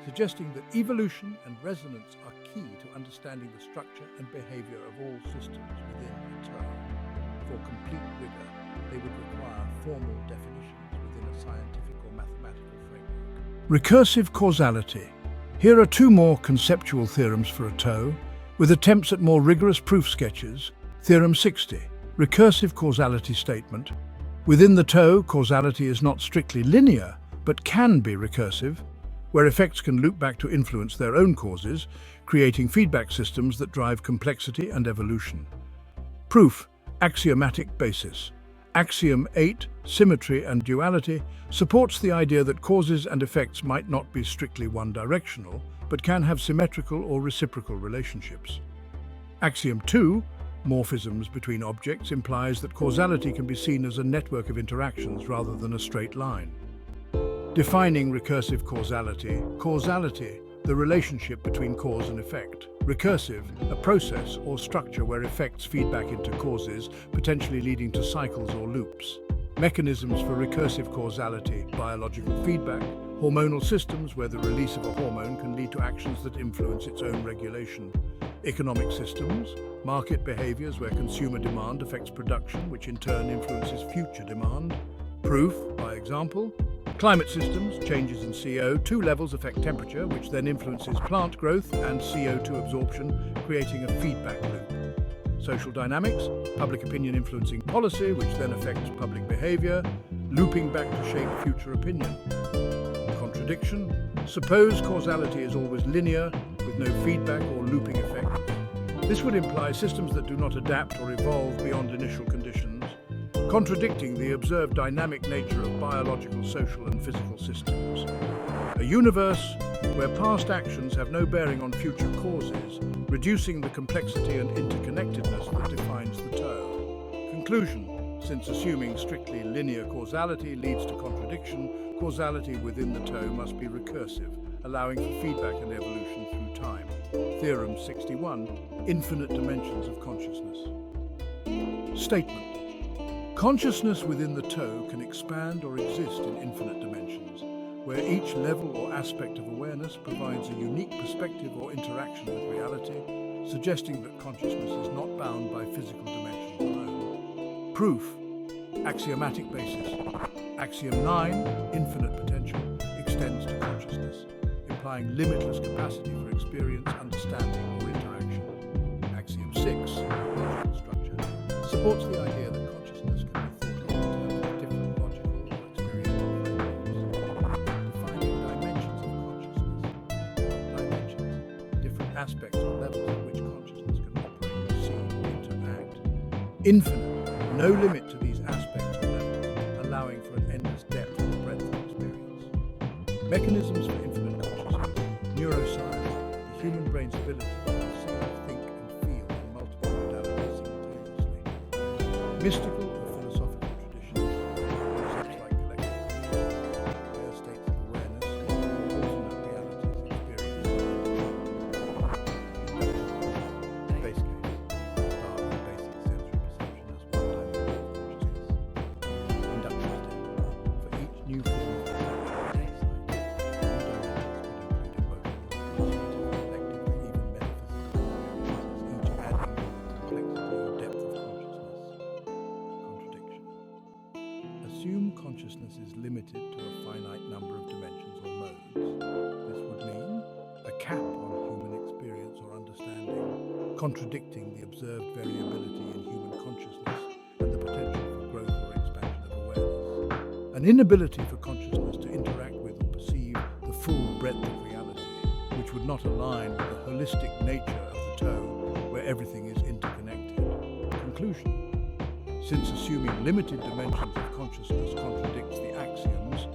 suggesting that evolution and resonance are key to understanding the structure and behavior of all systems within the TO. For complete rigor, they would require formal definitions within a scientific or mathematical framework. Recursive causality. Here are two more conceptual theorems for a TO, with attempts at more rigorous proof sketches. Theorem 60. Recursive causality statement. Within the TO, causality is not strictly linear, but can be recursive, where effects can loop back to influence their own causes, creating feedback systems that drive complexity and evolution. Proof. Axiomatic basis. Axiom 8, symmetry and duality, supports the idea that causes and effects might not be strictly one-directional, but can have symmetrical or reciprocal relationships. Axiom 2, morphisms between objects, implies that causality can be seen as a network of interactions rather than a straight line. Defining recursive causality. Causality, the relationship between cause and effect. Recursive, a process or structure where effects feed back into causes, potentially leading to cycles or loops. Mechanisms for recursive causality. Biological feedback. Hormonal systems where the release of a hormone can lead to actions that influence its own regulation. Economic systems. Market behaviors where consumer demand affects production, which in turn influences future demand. Proof, by example. Climate systems, changes in CO2 levels affect temperature, which then influences plant growth and CO2 absorption, creating a feedback loop. Social dynamics, public opinion influencing policy, which then affects public behavior, looping back to shape future opinion. Contradiction, suppose causality is always linear, with no feedback or looping effect. This would imply systems that do not adapt or evolve beyond initial conditions, contradicting the observed dynamic nature of biological, social, and physical systems. A universe where past actions have no bearing on future causes, reducing the complexity and interconnectedness that defines the TO. Conclusion: since assuming strictly linear causality leads to contradiction, causality within the TO must be recursive, allowing for feedback and evolution through time. Theorem 61. Infinite dimensions of consciousness. Statement. Consciousness within the TO can expand or exist in infinite dimensions, where each level or aspect of awareness provides a unique perspective or interaction with reality, suggesting that consciousness is not bound by physical dimensions alone. Proof. Axiomatic basis. Axiom 9, infinite potential, extends to consciousness, implying limitless capacity for experience, understanding, or interaction. Axiom 6, logical structure, supports the idea that consciousness can be thought of in terms of different logical or experiential frameworks, defining dimensions of consciousness. Dimensions, different aspects or levels at which consciousness can operate, perceive, or interact. Infinite, no limit to these aspects or levels, allowing for an endless depth or breadth of experience. Mechanisms for infinite consciousness. Neuroscience, the human brain's ability to perceive, think, and feel in multiple modalities simultaneously. Mystical or philosophical traditions, concepts like collective consciousness, higher states of awareness, alternate realities experienced. Base case, start with basic sensory perception as one-dimensional consciousness. Induction step, for each new form of perception, assume consciousness is limited to a finite number of dimensions or modes. This would mean a cap on human experience or understanding, contradicting the observed variability in human consciousness and the potential for growth or expansion of awareness. An inability for consciousness to interact with or perceive the full breadth of reality, which would not align with the holistic nature of the TO, where everything is interconnected. Conclusion. Since assuming limited dimensions of consciousness contradicts the axioms,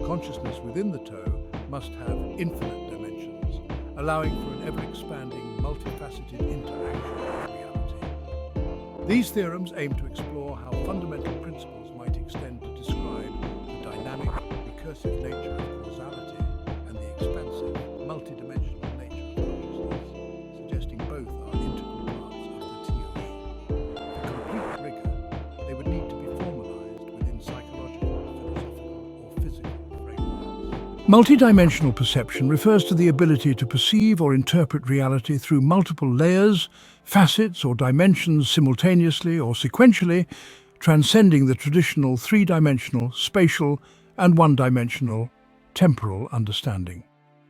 consciousness within the TO must have infinite dimensions, allowing for an ever-expanding, multifaceted interaction with reality. These theorems aim to explore how fundamental principles might extend to describe the dynamic, recursive nature of causality and the expansive, multidimensional nature of consciousness, suggesting both are integral parts of the Multidimensional perception refers to the ability to perceive or interpret reality through multiple layers, facets or dimensions simultaneously or sequentially, transcending the traditional three-dimensional, spatial, and one-dimensional, temporal understanding.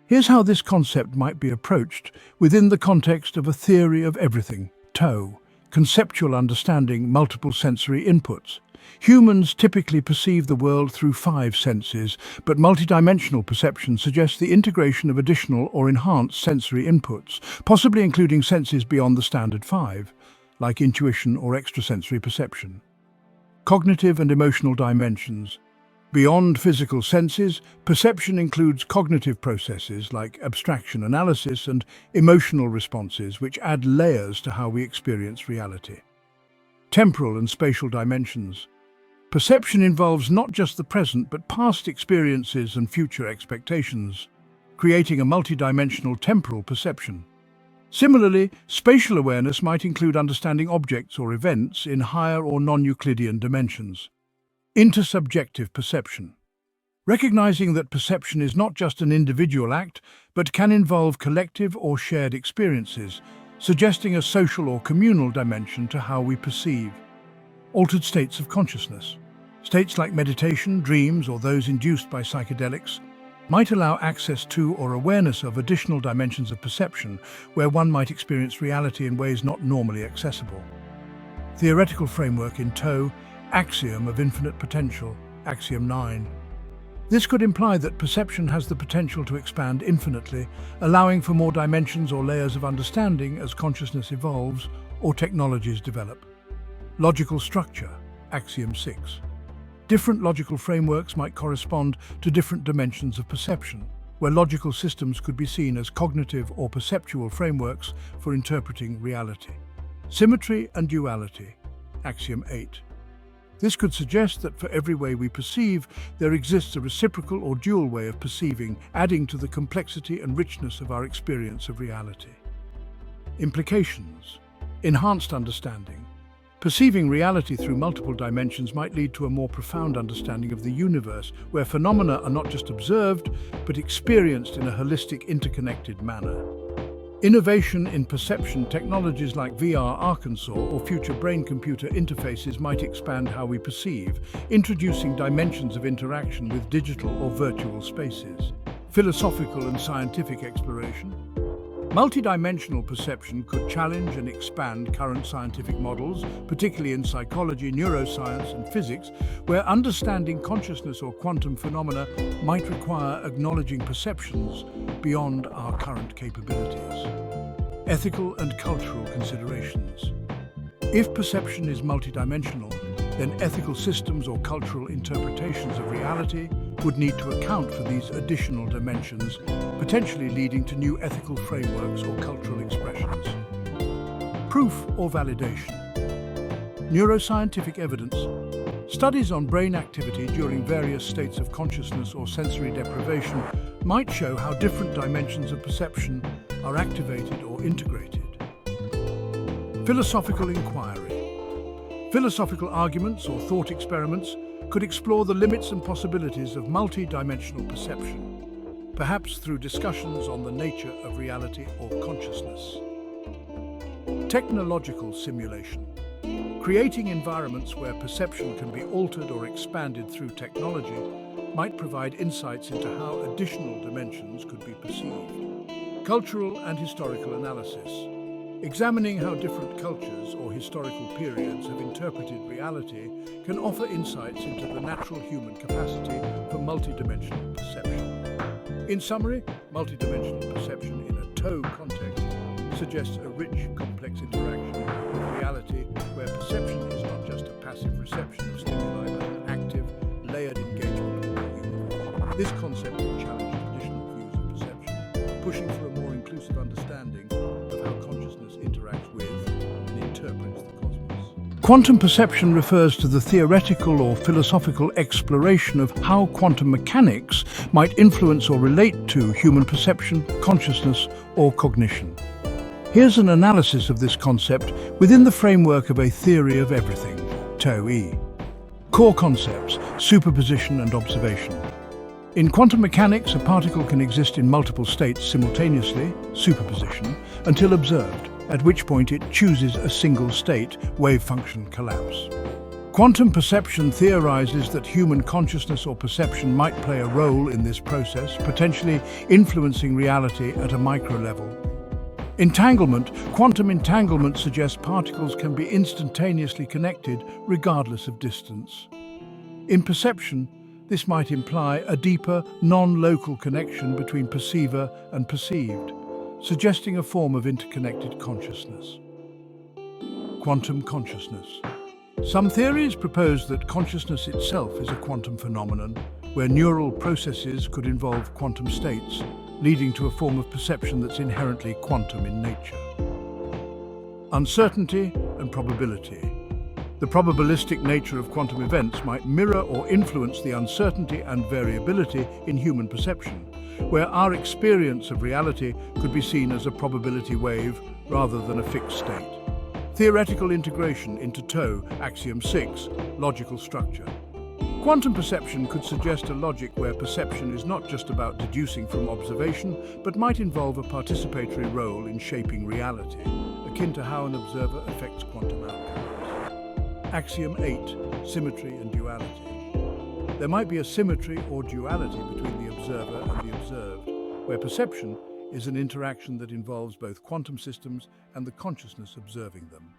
Here's how this concept might be approached within the context of a theory of everything, TOE, conceptual understanding, multiple sensory inputs. Humans typically perceive the world through 5 senses, but multidimensional perception suggests the integration of additional or enhanced sensory inputs, possibly including senses beyond the standard 5, like intuition or extrasensory perception. Cognitive and emotional dimensions. Beyond physical senses, perception includes cognitive processes like abstraction analysis and emotional responses, which add layers to how we experience reality. Temporal and spatial dimensions. Perception involves not just the present, but past experiences and future expectations, creating a multidimensional temporal perception. Similarly, spatial awareness might include understanding objects or events in higher or non-Euclidean dimensions. Intersubjective perception. Recognizing that perception is not just an individual act, but can involve collective or shared experiences, suggesting a social or communal dimension to how we perceive. Altered states of consciousness. States like meditation, dreams, or those induced by psychedelics might allow access to or awareness of additional dimensions of perception where one might experience reality in ways not normally accessible. Theoretical framework in TOE, axiom of infinite potential, axiom 9. This could imply that perception has the potential to expand infinitely, allowing for more dimensions or layers of understanding as consciousness evolves or technologies develop. Logical structure, axiom 6. Different logical frameworks might correspond to different dimensions of perception, where logical systems could be seen as cognitive or perceptual frameworks for interpreting reality. Symmetry and duality, axiom 8. This could suggest that for every way we perceive, there exists a reciprocal or dual way of perceiving, adding to the complexity and richness of our experience of reality. Implications. Enhanced understanding. Perceiving reality through multiple dimensions might lead to a more profound understanding of the universe, where phenomena are not just observed, but experienced in a holistic, interconnected manner. Innovation in perception technologies like VR Arkansas or future brain-computer interfaces might expand how we perceive, introducing dimensions of interaction with digital or virtual spaces. Philosophical and scientific exploration. Multidimensional perception could challenge and expand current scientific models, particularly in psychology, neuroscience, and physics, where understanding consciousness or quantum phenomena might require acknowledging perceptions beyond our current capabilities. Ethical and cultural considerations. If perception is multidimensional, then ethical systems or cultural interpretations of reality would need to account for these additional dimensions, potentially leading to new ethical frameworks or cultural expressions. Proof or validation. Neuroscientific evidence. Studies on brain activity during various states of consciousness or sensory deprivation might show how different dimensions of perception are activated or integrated. Philosophical inquiry. Philosophical arguments or thought experiments could explore the limits and possibilities of multi-dimensional perception, perhaps through discussions on the nature of reality or consciousness. Technological simulation. Creating environments where perception can be altered or expanded through technology might provide insights into how additional dimensions could be perceived. Cultural and historical analysis. Examining how different cultures or historical periods have interpreted reality can offer insights into the natural human capacity for multidimensional perception. In summary, multidimensional perception in a TOE context suggests a rich, complex interaction with reality where perception is not just a passive reception of stimuli but an active, layered engagement with the universe. This concept will challenge traditional views of perception, pushing for a more inclusive understanding of how consciousness interacts with and interprets the cosmos. Quantum perception refers to the theoretical or philosophical exploration of how quantum mechanics might influence or relate to human perception, consciousness, or cognition. Here's an analysis of this concept within the framework of a theory of everything, TOE. Core concepts: superposition and observation. In quantum mechanics, a particle can exist in multiple states simultaneously, superposition, until observed, at which point it chooses a single state, wave function collapse. Quantum perception theorizes that human consciousness or perception might play a role in this process, potentially influencing reality at a micro level. Quantum entanglement suggests particles can be instantaneously connected regardless of distance. In perception, this might imply a deeper, non-local connection between perceiver and perceived, suggesting a form of interconnected consciousness. Quantum consciousness. Some theories propose that consciousness itself is a quantum phenomenon, where neural processes could involve quantum states, leading to a form of perception that's inherently quantum in nature. Uncertainty and probability. The probabilistic nature of quantum events might mirror or influence the uncertainty and variability in human perception, where our experience of reality could be seen as a probability wave rather than a fixed state. Theoretical integration into axiom 6, logical structure. Quantum perception could suggest a logic where perception is not just about deducing from observation, but might involve a participatory role in shaping reality, akin to how an observer affects quantum outcomes. Axiom 8, symmetry and duality. There might be a symmetry or duality between the observer and the observed, where perception is an interaction that involves both quantum systems and the consciousness observing them.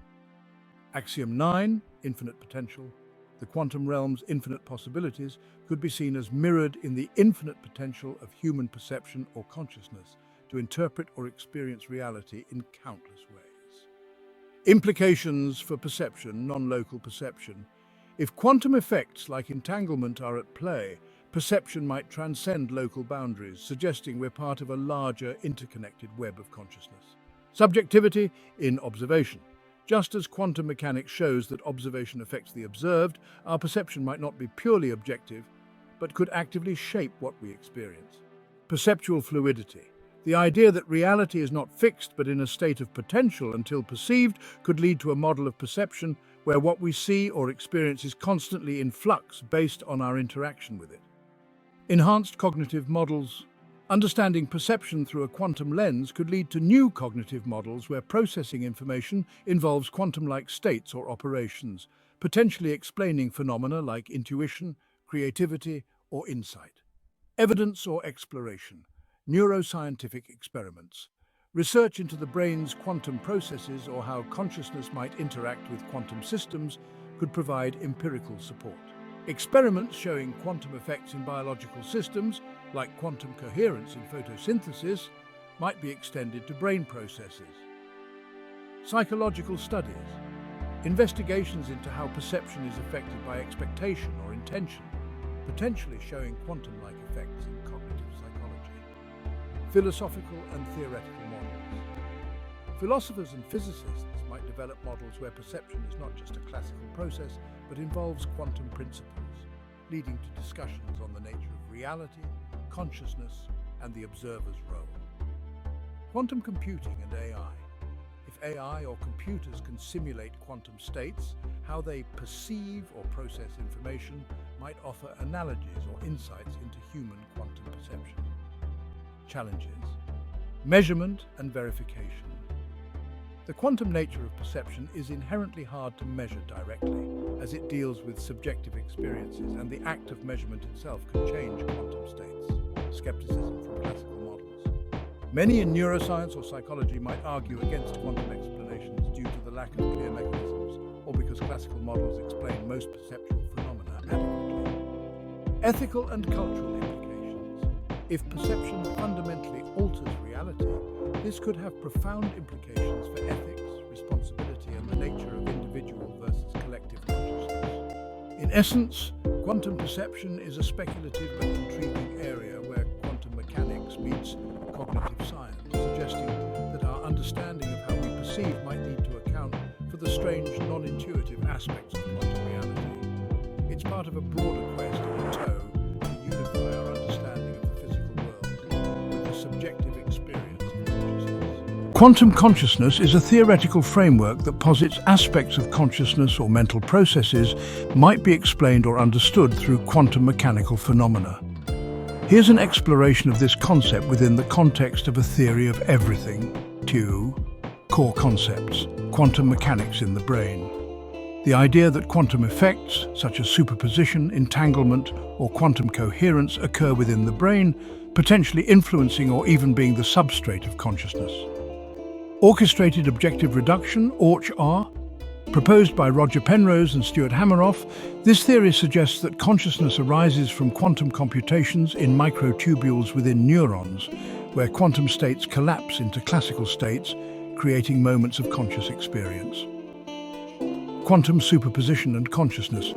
Axiom 9, infinite potential. The quantum realm's infinite possibilities could be seen as mirrored in the infinite potential of human perception or consciousness to interpret or experience reality in countless ways. Implications for perception, non-local perception. If quantum effects like entanglement are at play, perception might transcend local boundaries, suggesting we're part of a larger, interconnected web of consciousness. Subjectivity in observation. Just as quantum mechanics shows that observation affects the observed, our perception might not be purely objective, but could actively shape what we experience. Perceptual fluidity. The idea that reality is not fixed but in a state of potential until perceived could lead to a model of perception where what we see or experience is constantly in flux based on our interaction with it. Enhanced cognitive models. Understanding perception through a quantum lens could lead to new cognitive models where processing information involves quantum-like states or operations, potentially explaining phenomena like intuition, creativity, or insight. Evidence or exploration. Neuroscientific experiments. Research into the brain's quantum processes or how consciousness might interact with quantum systems could provide empirical support. Experiments showing quantum effects in biological systems, like quantum coherence in photosynthesis, might be extended to brain processes. Psychological studies. Investigations into how perception is affected by expectation or intention, potentially showing quantum-like effects in cognitive psychology. Philosophical and theoretical models. Philosophers and physicists might develop models where perception is not just a classical process, but involves quantum principles, leading to discussions on the nature of reality, consciousness, and the observer's role. Quantum computing and AI. If AI or computers can simulate quantum states, how they perceive or process information might offer analogies or insights into human quantum perception. Challenges. Measurement and verification. The quantum nature of perception is inherently hard to measure directly, as it deals with subjective experiences, and the act of measurement itself can change quantum states. Skepticism from classical models. Many in neuroscience or psychology might argue against quantum explanations due to the lack of clear mechanisms, or because classical models explain most perceptual phenomena adequately. Ethical and cultural implications. If perception fundamentally alters reality, this could have profound implications for ethics, responsibility, and the nature of individual versus collective consciousness. In essence, quantum perception is a speculative but intriguing area where quantum mechanics meets cognitive science, suggesting that our understanding of how we perceive might need to account for the strange, non-intuitive aspects of quantum reality. It's part of a broader quest in tow to unify our understanding of the physical world with the subjective experience. Quantum consciousness is a theoretical framework that posits aspects of consciousness or mental processes might be explained or understood through quantum mechanical phenomena. Here's an exploration of this concept within the context of a theory of everything, TU, core concepts, quantum mechanics in the brain. The idea that quantum effects, such as superposition, entanglement, or quantum coherence, occur within the brain, potentially influencing or even being the substrate of consciousness. Orchestrated objective reduction, ORCH-R, proposed by Roger Penrose and Stuart Hameroff, this theory suggests that consciousness arises from quantum computations in microtubules within neurons, where quantum states collapse into classical states, creating moments of conscious experience. Quantum superposition and consciousness.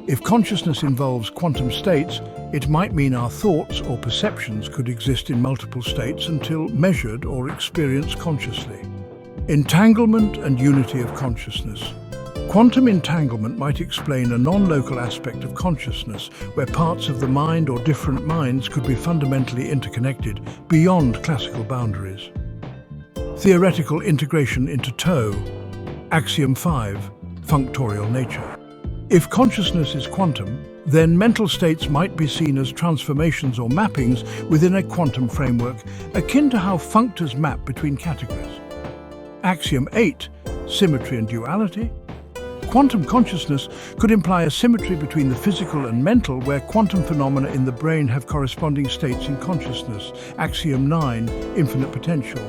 If consciousness involves quantum states, it might mean our thoughts or perceptions could exist in multiple states until measured or experienced consciously. Entanglement and unity of consciousness. Quantum entanglement might explain a non-local aspect of consciousness where parts of the mind or different minds could be fundamentally interconnected beyond classical boundaries. Theoretical integration into TOE. Axiom 5. Functorial nature. If consciousness is quantum, then mental states might be seen as transformations or mappings within a quantum framework, akin to how functors map between categories. Axiom 8. Symmetry and duality. Quantum consciousness could imply a symmetry between the physical and mental, where quantum phenomena in the brain have corresponding states in consciousness. Axiom 9. Infinite potential.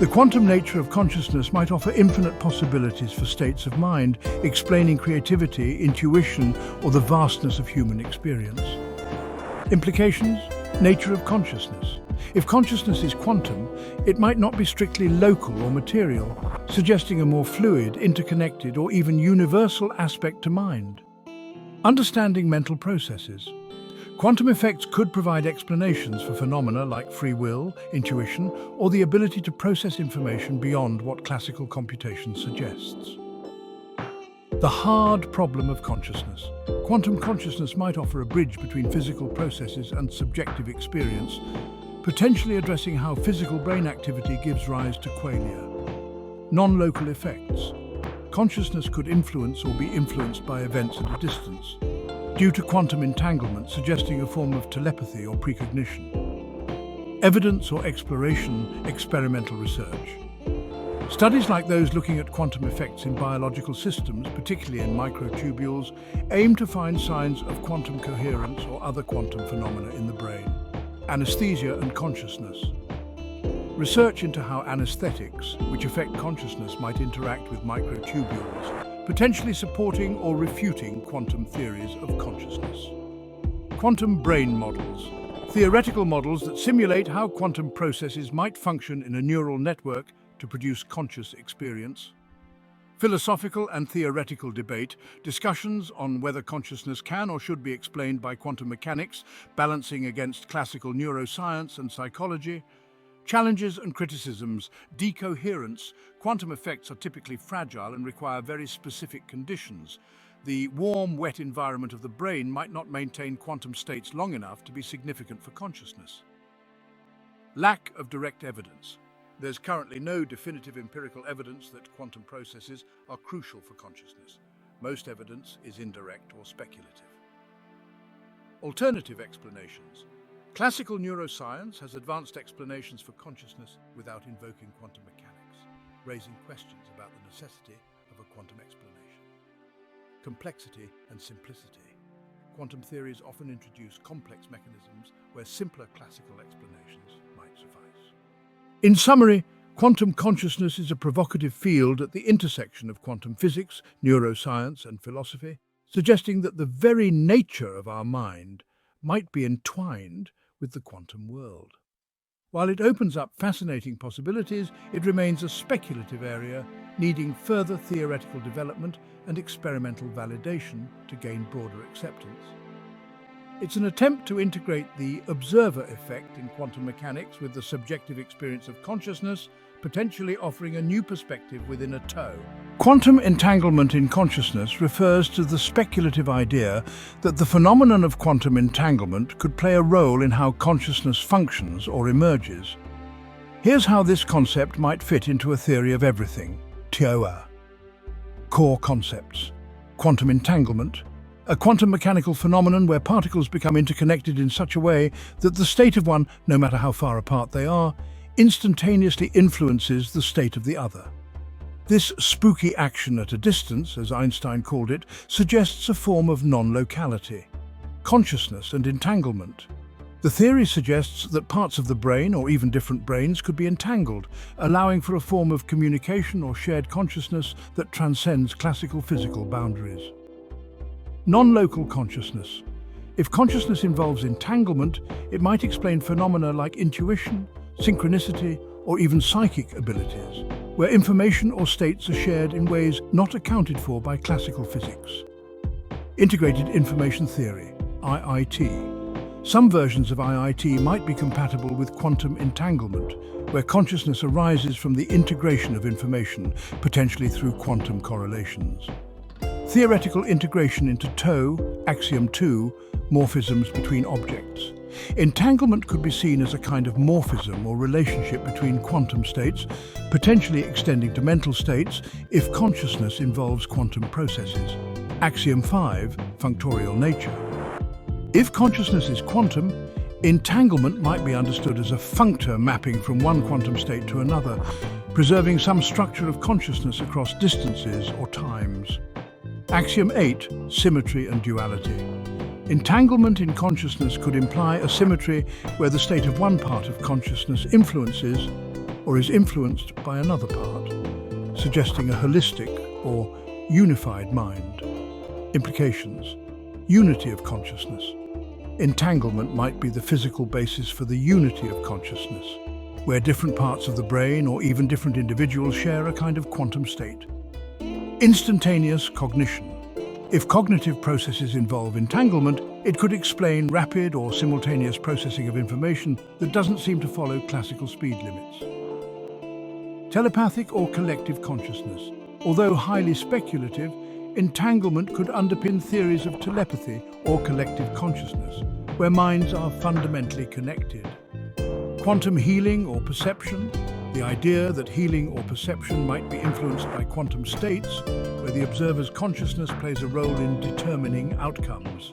The quantum nature of consciousness might offer infinite possibilities for states of mind, explaining creativity, intuition, or the vastness of human experience. Implications? Nature of consciousness. If consciousness is quantum, it might not be strictly local or material, suggesting a more fluid, interconnected, or even universal aspect to mind. Understanding mental processes. Quantum effects could provide explanations for phenomena like free will, intuition, or the ability to process information beyond what classical computation suggests. The hard problem of consciousness. Quantum consciousness might offer a bridge between physical processes and subjective experience, potentially addressing how physical brain activity gives rise to qualia. Non-local effects. Consciousness could influence or be influenced by events at a distance, due to quantum entanglement, suggesting a form of telepathy or precognition. Evidence or exploration, experimental research. Studies like those looking at quantum effects in biological systems, particularly in microtubules, aim to find signs of quantum coherence or other quantum phenomena in the brain. Anesthesia and consciousness. Research into how anesthetics, which affect consciousness, might interact with microtubules, potentially supporting or refuting quantum theories of consciousness. Quantum brain models. Theoretical models that simulate how quantum processes might function in a neural network to produce conscious experience. Philosophical and theoretical debate, discussions on whether consciousness can or should be explained by quantum mechanics, balancing against classical neuroscience and psychology. Challenges and criticisms, decoherence. Quantum effects are typically fragile and require very specific conditions. The warm, wet environment of the brain might not maintain quantum states long enough to be significant for consciousness. Lack of direct evidence. There's currently no definitive empirical evidence that quantum processes are crucial for consciousness. Most evidence is indirect or speculative. Alternative explanations. Classical neuroscience has advanced explanations for consciousness without invoking quantum mechanics, raising questions about the necessity of a quantum explanation. Complexity and simplicity. Quantum theories often introduce complex mechanisms where simpler classical explanations might suffice. In summary, quantum consciousness is a provocative field at the intersection of quantum physics, neuroscience, and philosophy, suggesting that the very nature of our mind might be entwined with the quantum world. While it opens up fascinating possibilities, it remains a speculative area, needing further theoretical development and experimental validation to gain broader acceptance. It's an attempt to integrate the observer effect in quantum mechanics with the subjective experience of consciousness, potentially offering a new perspective within a TOE. Quantum entanglement in consciousness refers to the speculative idea that the phenomenon of quantum entanglement could play a role in how consciousness functions or emerges. Here's how this concept might fit into a theory of everything, TOE. Core concepts: quantum entanglement, a quantum mechanical phenomenon where particles become interconnected in such a way that the state of one, no matter how far apart they are, instantaneously influences the state of the other. This spooky action at a distance, as Einstein called it, suggests a form of non-locality, consciousness and entanglement. The theory suggests that parts of the brain, or even different brains, could be entangled, allowing for a form of communication or shared consciousness that transcends classical physical boundaries. Non-local consciousness. If consciousness involves entanglement, it might explain phenomena like intuition, synchronicity, or even psychic abilities, where information or states are shared in ways not accounted for by classical physics. Integrated Information Theory, IIT. Some versions of IIT might be compatible with quantum entanglement, where consciousness arises from the integration of information, potentially through quantum correlations. Theoretical integration into TOE, axiom 2, morphisms between objects. Entanglement could be seen as a kind of morphism or relationship between quantum states, potentially extending to mental states if consciousness involves quantum processes. Axiom 5, functorial nature. If consciousness is quantum, entanglement might be understood as a functor mapping from one quantum state to another, preserving some structure of consciousness across distances or times. Axiom 8, symmetry and duality. Entanglement in consciousness could imply a symmetry where the state of one part of consciousness influences or is influenced by another part, suggesting a holistic or unified mind. Implications: unity of consciousness. Entanglement might be the physical basis for the unity of consciousness, where different parts of the brain or even different individuals share a kind of quantum state. Instantaneous cognition. If cognitive processes involve entanglement, it could explain rapid or simultaneous processing of information that doesn't seem to follow classical speed limits. Telepathic or collective consciousness. Although highly speculative, entanglement could underpin theories of telepathy or collective consciousness, where minds are fundamentally connected. Quantum healing or perception. The idea that healing or perception might be influenced by quantum states, where the observer's consciousness plays a role in determining outcomes.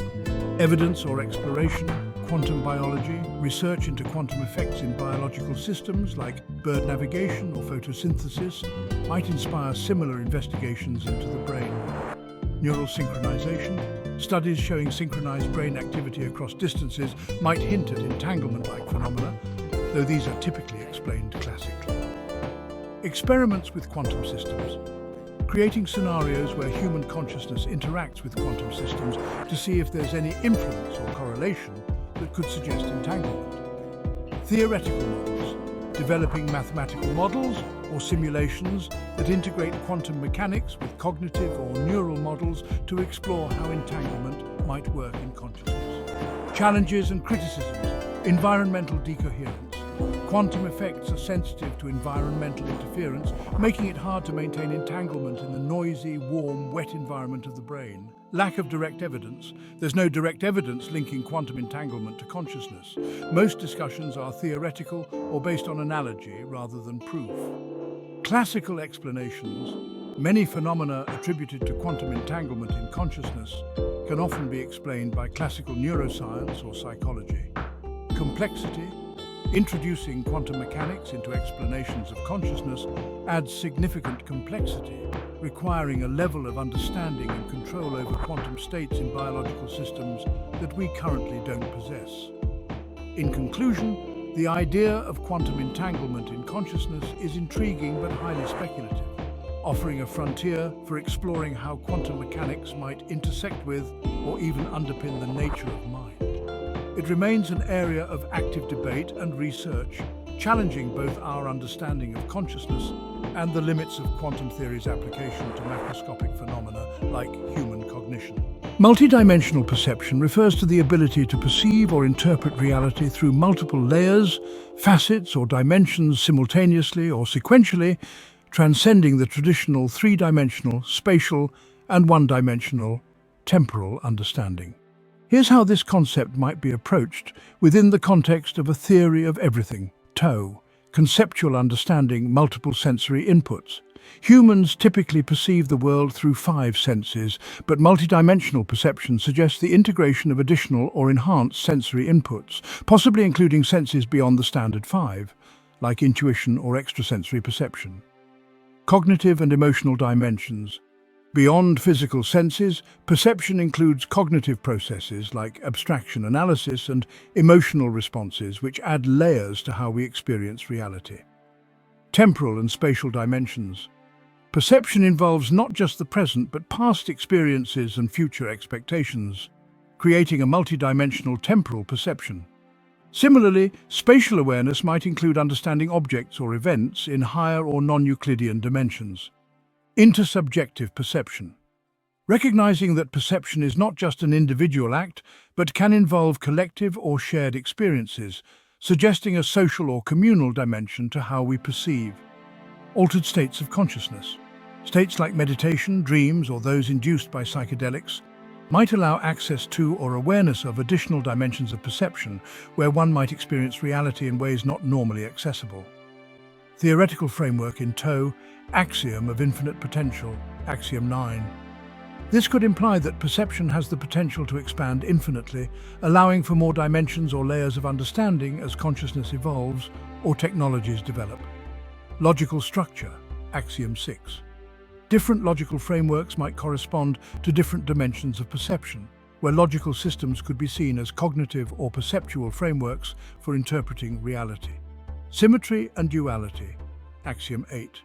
Evidence or exploration, quantum biology, research into quantum effects in biological systems like bird navigation or photosynthesis might inspire similar investigations into the brain. Neural synchronization. Studies showing synchronized brain activity across distances might hint at entanglement-like phenomena, though these are typically explained classically. Experiments with quantum systems. Creating scenarios where human consciousness interacts with quantum systems to see if there's any influence or correlation that could suggest entanglement. Theoretical models. Developing mathematical models or simulations that integrate quantum mechanics with cognitive or neural models to explore how entanglement might work in consciousness. Challenges and criticisms. Environmental decoherence. Quantum effects are sensitive to environmental interference, making it hard to maintain entanglement in the noisy, warm, wet environment of the brain. Lack of direct evidence. There's no direct evidence linking quantum entanglement to consciousness. Most discussions are theoretical or based on analogy rather than proof. Classical explanations. Many phenomena attributed to quantum entanglement in consciousness can often be explained by classical neuroscience or psychology. Complexity. Introducing quantum mechanics into explanations of consciousness adds significant complexity, requiring a level of understanding and control over quantum states in biological systems that we currently don't possess. In conclusion, the idea of quantum entanglement in consciousness is intriguing but highly speculative, offering a frontier for exploring how quantum mechanics might intersect with or even underpin the nature of mind. It remains an area of active debate and research, challenging both our understanding of consciousness and the limits of quantum theory's application to macroscopic phenomena like human cognition. Multidimensional perception refers to the ability to perceive or interpret reality through multiple layers, facets, or dimensions simultaneously or sequentially, transcending the traditional three-dimensional, spatial, and one-dimensional, temporal understanding. Here's how this concept might be approached within the context of a theory of everything, TOE, conceptual understanding, multiple sensory inputs. Humans typically perceive the world through 5 senses, but multidimensional perception suggests the integration of additional or enhanced sensory inputs, possibly including senses beyond the standard 5, like intuition or extrasensory perception. Cognitive and emotional dimensions. Beyond physical senses, perception includes cognitive processes like abstraction analysis and emotional responses, which add layers to how we experience reality. Temporal and spatial dimensions. Perception involves not just the present, but past experiences and future expectations, creating a multidimensional temporal perception. Similarly, spatial awareness might include understanding objects or events in higher or non-Euclidean dimensions. Intersubjective perception. Recognizing that perception is not just an individual act, but can involve collective or shared experiences, suggesting a social or communal dimension to how we perceive. Altered states of consciousness. States like meditation, dreams, or those induced by psychedelics might allow access to or awareness of additional dimensions of perception where one might experience reality in ways not normally accessible. Theoretical framework in tow, axiom of infinite potential, axiom 9. This could imply that perception has the potential to expand infinitely, allowing for more dimensions or layers of understanding as consciousness evolves or technologies develop. Logical structure, axiom 6. Different logical frameworks might correspond to different dimensions of perception, where logical systems could be seen as cognitive or perceptual frameworks for interpreting reality. Symmetry and duality, axiom 8.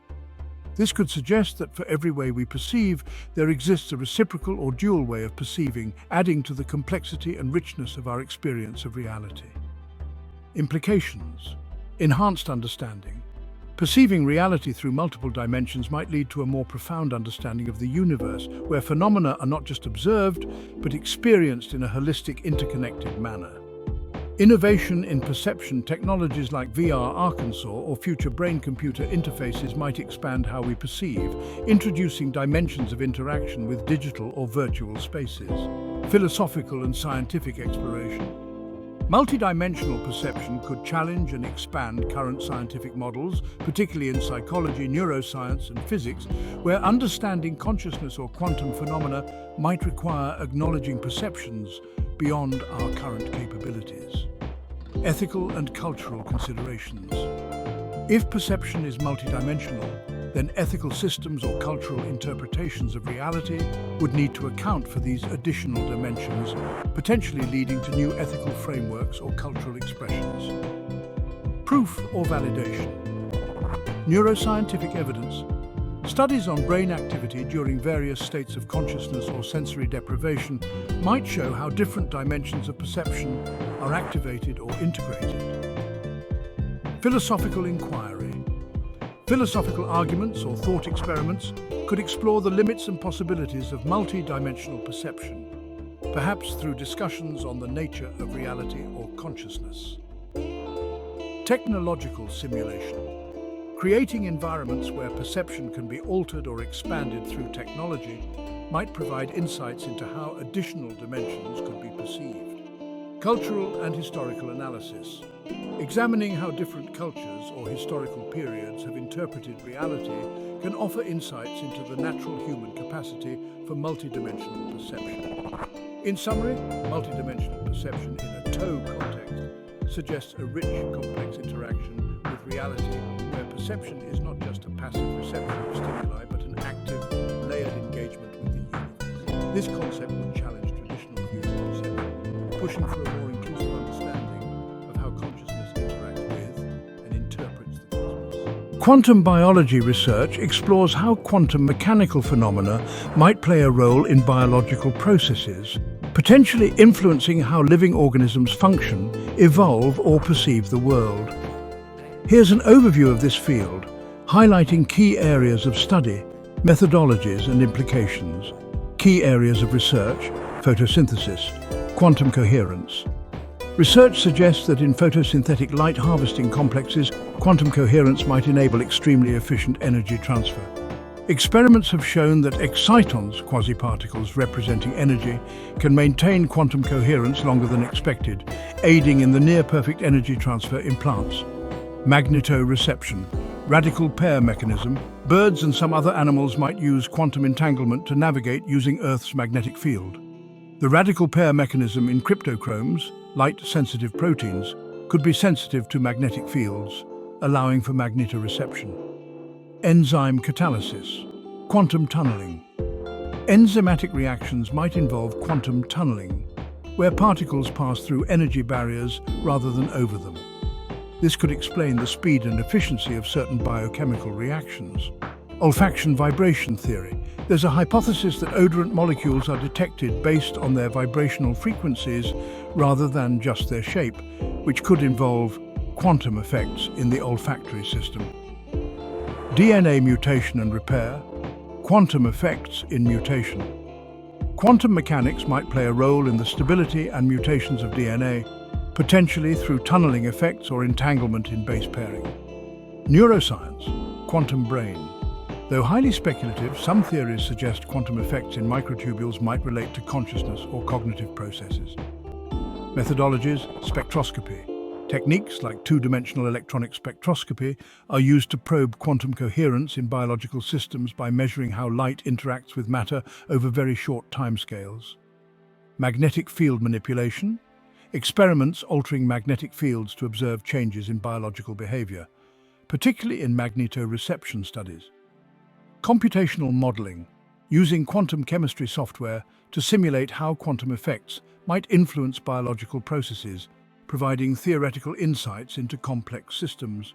This could suggest that for every way we perceive, there exists a reciprocal or dual way of perceiving, adding to the complexity and richness of our experience of reality. Implications. Enhanced understanding. Perceiving reality through multiple dimensions might lead to a more profound understanding of the universe, where phenomena are not just observed, but experienced in a holistic, interconnected manner. Innovation in perception technologies like VR Arkansas or future brain-computer interfaces might expand how we perceive, introducing dimensions of interaction with digital or virtual spaces. Philosophical and scientific exploration. Multidimensional perception could challenge and expand current scientific models, particularly in psychology, neuroscience, and physics, where understanding consciousness or quantum phenomena might require acknowledging perceptions beyond our current capabilities. Ethical and cultural considerations. If perception is multidimensional, then ethical systems or cultural interpretations of reality would need to account for these additional dimensions, potentially leading to new ethical frameworks or cultural expressions. Proof or validation. Neuroscientific evidence. Studies on brain activity during various states of consciousness or sensory deprivation might show how different dimensions of perception are activated or integrated. Philosophical inquiry. Philosophical arguments or thought experiments could explore the limits and possibilities of multi-dimensional perception, perhaps through discussions on the nature of reality or consciousness. Technological simulation. Creating environments where perception can be altered or expanded through technology might provide insights into how additional dimensions could be perceived. Cultural and historical analysis. Examining how different cultures or historical periods have interpreted reality can offer insights into the natural human capacity for multidimensional perception. In summary, multidimensional perception in a tow context suggests a rich, complex interaction with reality, where perception is not just a passive reception of stimuli, but an active, layered engagement with the universe. This concept would challenge traditional views of perception, pushing for a more inclusive understanding of how consciousness interacts with and interprets the cosmos. Quantum biology research explores how quantum mechanical phenomena might play a role in biological processes, potentially influencing how living organisms function, evolve, or perceive the world. Here's an overview of this field, highlighting key areas of study, methodologies, and implications. Key areas of research: photosynthesis, quantum coherence. Research suggests that in photosynthetic light harvesting complexes, quantum coherence might enable extremely efficient energy transfer. Experiments have shown that excitons, quasiparticles representing energy, can maintain quantum coherence longer than expected, aiding in the near-perfect energy transfer in plants. Magnetoreception, radical pair mechanism. Birds and some other animals might use quantum entanglement to navigate using Earth's magnetic field. The radical pair mechanism in cryptochromes, light-sensitive proteins, could be sensitive to magnetic fields, allowing for magnetoreception. Enzyme catalysis, quantum tunneling. Enzymatic reactions might involve quantum tunneling, where particles pass through energy barriers rather than over them. This could explain the speed and efficiency of certain biochemical reactions. Olfaction vibration theory. There's a hypothesis that odorant molecules are detected based on their vibrational frequencies rather than just their shape, which could involve quantum effects in the olfactory system. DNA mutation and repair. Quantum effects in mutation. Quantum mechanics might play a role in the stability and mutations of DNA, potentially through tunneling effects or entanglement in base pairing. Neuroscience, quantum brain. Though highly speculative, some theories suggest quantum effects in microtubules might relate to consciousness or cognitive processes. Methodologies, spectroscopy. Techniques like two-dimensional electronic spectroscopy are used to probe quantum coherence in biological systems by measuring how light interacts with matter over very short timescales. Magnetic field manipulation. Experiments altering magnetic fields to observe changes in biological behavior, particularly in magnetoreception studies. Computational modeling, using quantum chemistry software to simulate how quantum effects might influence biological processes, providing theoretical insights into complex systems.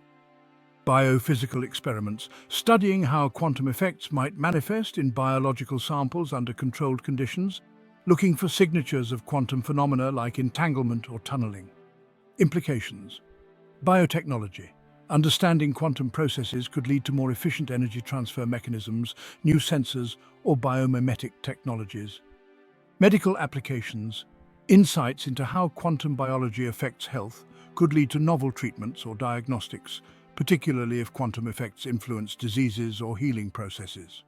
Biophysical experiments, studying how quantum effects might manifest in biological samples under controlled conditions, looking for signatures of quantum phenomena like entanglement or tunneling. Implications. Biotechnology. Understanding quantum processes could lead to more efficient energy transfer mechanisms, new sensors, or biomimetic technologies. Medical applications. Insights into how quantum biology affects health could lead to novel treatments or diagnostics, particularly if quantum effects influence diseases or healing processes.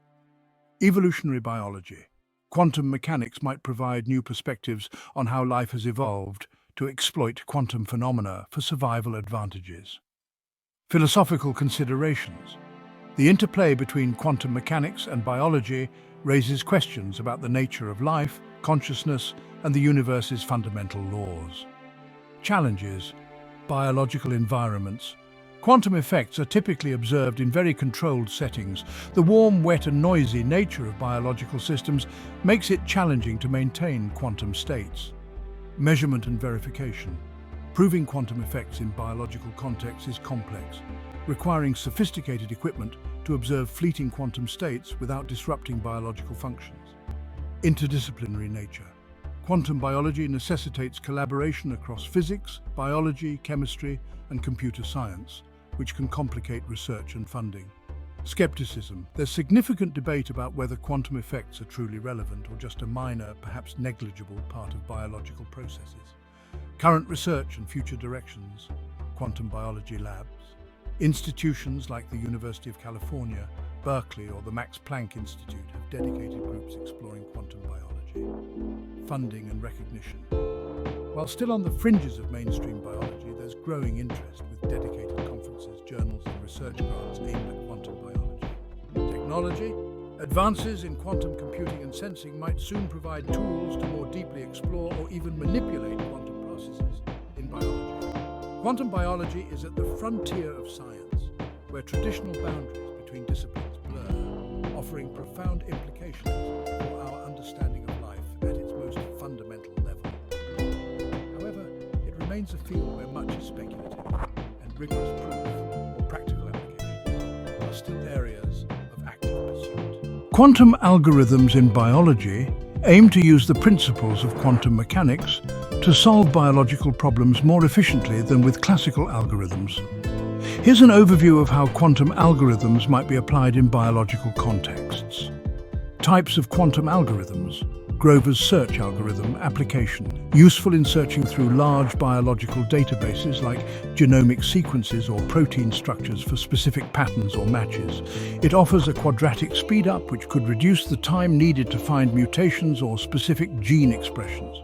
Evolutionary biology. Quantum mechanics might provide new perspectives on how life has evolved to exploit quantum phenomena for survival advantages. Philosophical considerations. The interplay between quantum mechanics and biology raises questions about the nature of life, consciousness, and the universe's fundamental laws. Challenges. Biological environments. Quantum effects are typically observed in very controlled settings. The warm, wet, and noisy nature of biological systems makes it challenging to maintain quantum states. Measurement and verification. Proving quantum effects in biological contexts is complex, requiring sophisticated equipment to observe fleeting quantum states without disrupting biological functions. Interdisciplinary nature. Quantum biology necessitates collaboration across physics, biology, chemistry, and computer science, which can complicate research and funding. Skepticism. There's significant debate about whether quantum effects are truly relevant or just a minor, perhaps negligible part of biological processes. Current research and future directions. Quantum biology labs. Institutions like the University of California, Berkeley, or the Max Planck Institute have dedicated groups exploring quantum biology. Funding and recognition. While still on the fringes of mainstream biology, there's growing interest with dedicated conferences, journals, and research grants aimed at quantum biology. Technology. Advances in quantum computing and sensing might soon provide tools to more deeply explore or even manipulate quantum processes in biology. Quantum biology is at the frontier of science, where traditional boundaries between disciplines blur, offering profound implications for our understanding of life at its most fundamental level. However, it remains a field where much is speculative, and rigorous proof or practical applications are still areas of active pursuit. Quantum algorithms in biology aim to use the principles of quantum mechanics to solve biological problems more efficiently than with classical algorithms. Here's an overview of how quantum algorithms might be applied in biological contexts. Types of quantum algorithms. Grover's search algorithm application, useful in searching through large biological databases like genomic sequences or protein structures for specific patterns or matches. It offers a quadratic speedup which could reduce the time needed to find mutations or specific gene expressions.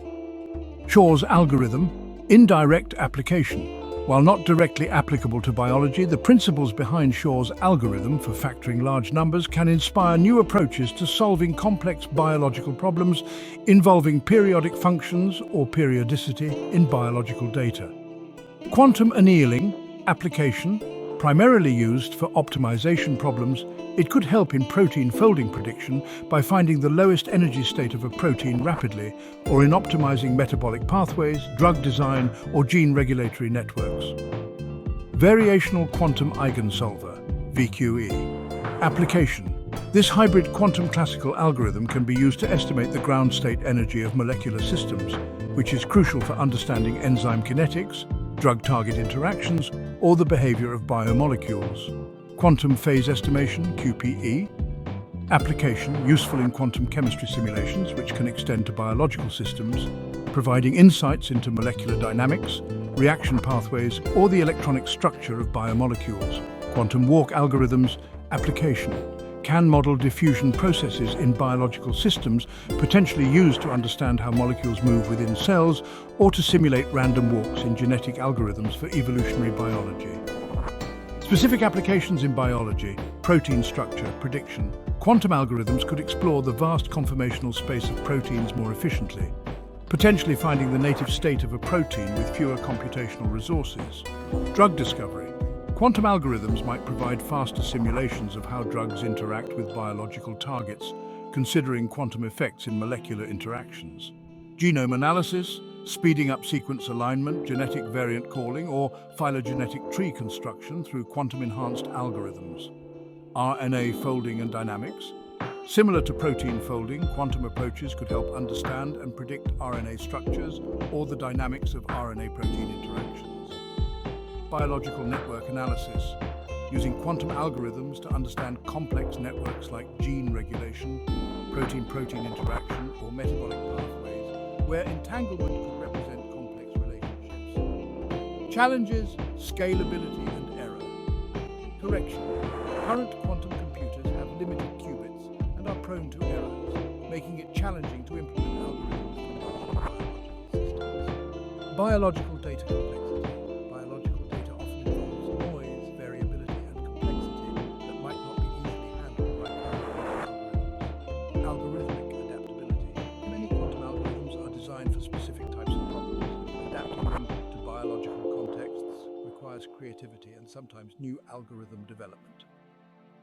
Shor's algorithm, indirect application, While not directly applicable to biology, the principles behind Shor's algorithm for factoring large numbers can inspire new approaches to solving complex biological problems involving periodic functions or periodicity in biological data. Quantum annealing application, primarily used for optimization problems, it could help in protein folding prediction by finding the lowest energy state of a protein rapidly, or in optimizing metabolic pathways, drug design, or gene regulatory networks. Variational quantum eigensolver, VQE. Application. This hybrid quantum classical algorithm can be used to estimate the ground state energy of molecular systems, which is crucial for understanding enzyme kinetics, drug-target interactions, or the behavior of biomolecules. Quantum phase estimation, QPE. Application, useful in quantum chemistry simulations, which can extend to biological systems, providing insights into molecular dynamics, reaction pathways, or the electronic structure of biomolecules. Quantum walk algorithms. Application, can model diffusion processes in biological systems, potentially used to understand how molecules move within cells, or to simulate random walks in genetic algorithms for evolutionary biology. Specific applications in biology, protein structure, prediction. Quantum algorithms could explore the vast conformational space of proteins more efficiently, potentially finding the native state of a protein with fewer computational resources. Drug discovery. Quantum algorithms might provide faster simulations of how drugs interact with biological targets, considering quantum effects in molecular interactions. Genome analysis, speeding up sequence alignment, genetic variant calling, or phylogenetic tree construction through quantum-enhanced algorithms. RNA folding and dynamics. Similar to protein folding, quantum approaches could help understand and predict RNA structures or the dynamics of RNA-protein interactions. Biological network analysis, using quantum algorithms to understand complex networks like gene regulation, protein-protein interaction, or metabolic pathways, where entanglement could represent complex relationships. Challenges, scalability and error. Correction. Current quantum computers have limited qubits and are prone to errors, making it challenging to implement algorithms for biological systems. Biological data complexity. Biological data often involves noise, variability and complexity that might not be easily handled by current algorithms. Algorithmic adaptability. Many quantum algorithms are designed for specific types of problems. Adapting them to biological contexts requires creativity and sometimes new algorithm development.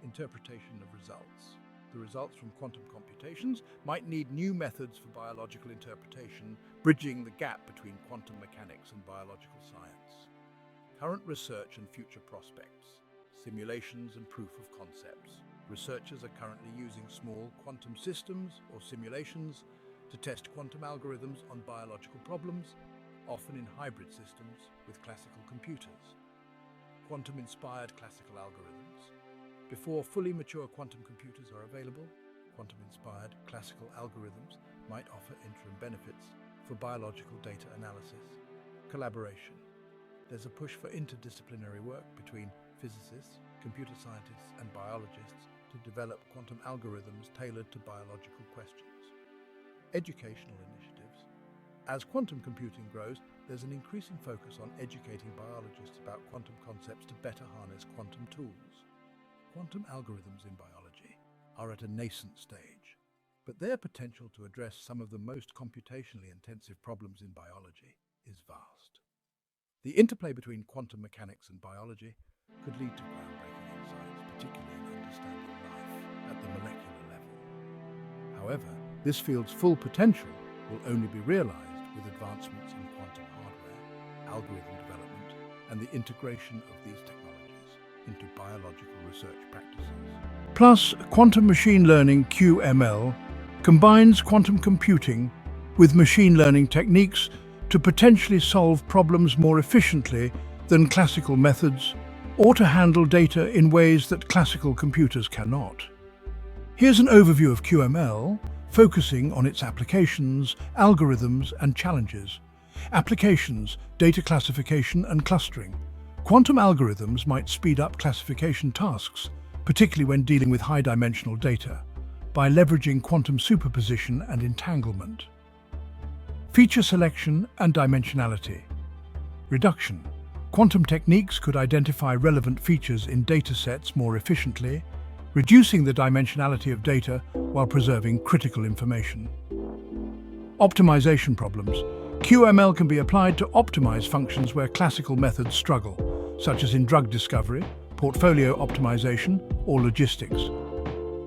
Interpretation of results. The results from quantum computations might need new methods for biological interpretation, bridging the gap between quantum mechanics and biological science. Current research and future prospects. Simulations and proof of concepts. Researchers are currently using small quantum systems or simulations to test quantum algorithms on biological problems, often in hybrid systems with classical computers. Quantum-inspired classical algorithms. Before fully mature quantum computers are available, quantum-inspired classical algorithms might offer interim benefits for biological data analysis. Collaboration. There's a push for interdisciplinary work between physicists, computer scientists, and biologists to develop quantum algorithms tailored to biological questions. Educational initiatives. As quantum computing grows, there's an increasing focus on educating biologists about quantum concepts to better harness quantum tools. Quantum algorithms in biology are at a nascent stage, but their potential to address some of the most computationally intensive problems in biology is vast. The interplay between quantum mechanics and biology could lead to groundbreaking insights, particularly in understanding life at the molecular level. However, this field's full potential will only be realized with advancements in quantum hardware, algorithm development, and the integration of these technologies into biological research practices. Plus, quantum machine learning (QML) combines quantum computing with machine learning techniques to potentially solve problems more efficiently than classical methods, or to handle data in ways that classical computers cannot. Here's an overview of QML, focusing on its applications, algorithms, and challenges. Applications, data classification and clustering. Quantum algorithms might speed up classification tasks, particularly when dealing with high-dimensional data, by leveraging quantum superposition and entanglement. Feature selection and dimensionality. Reduction. Quantum techniques could identify relevant features in data sets more efficiently, reducing the dimensionality of data while preserving critical information. Optimization problems. QML can be applied to optimize functions where classical methods struggle, such as in drug discovery, portfolio optimization, or logistics.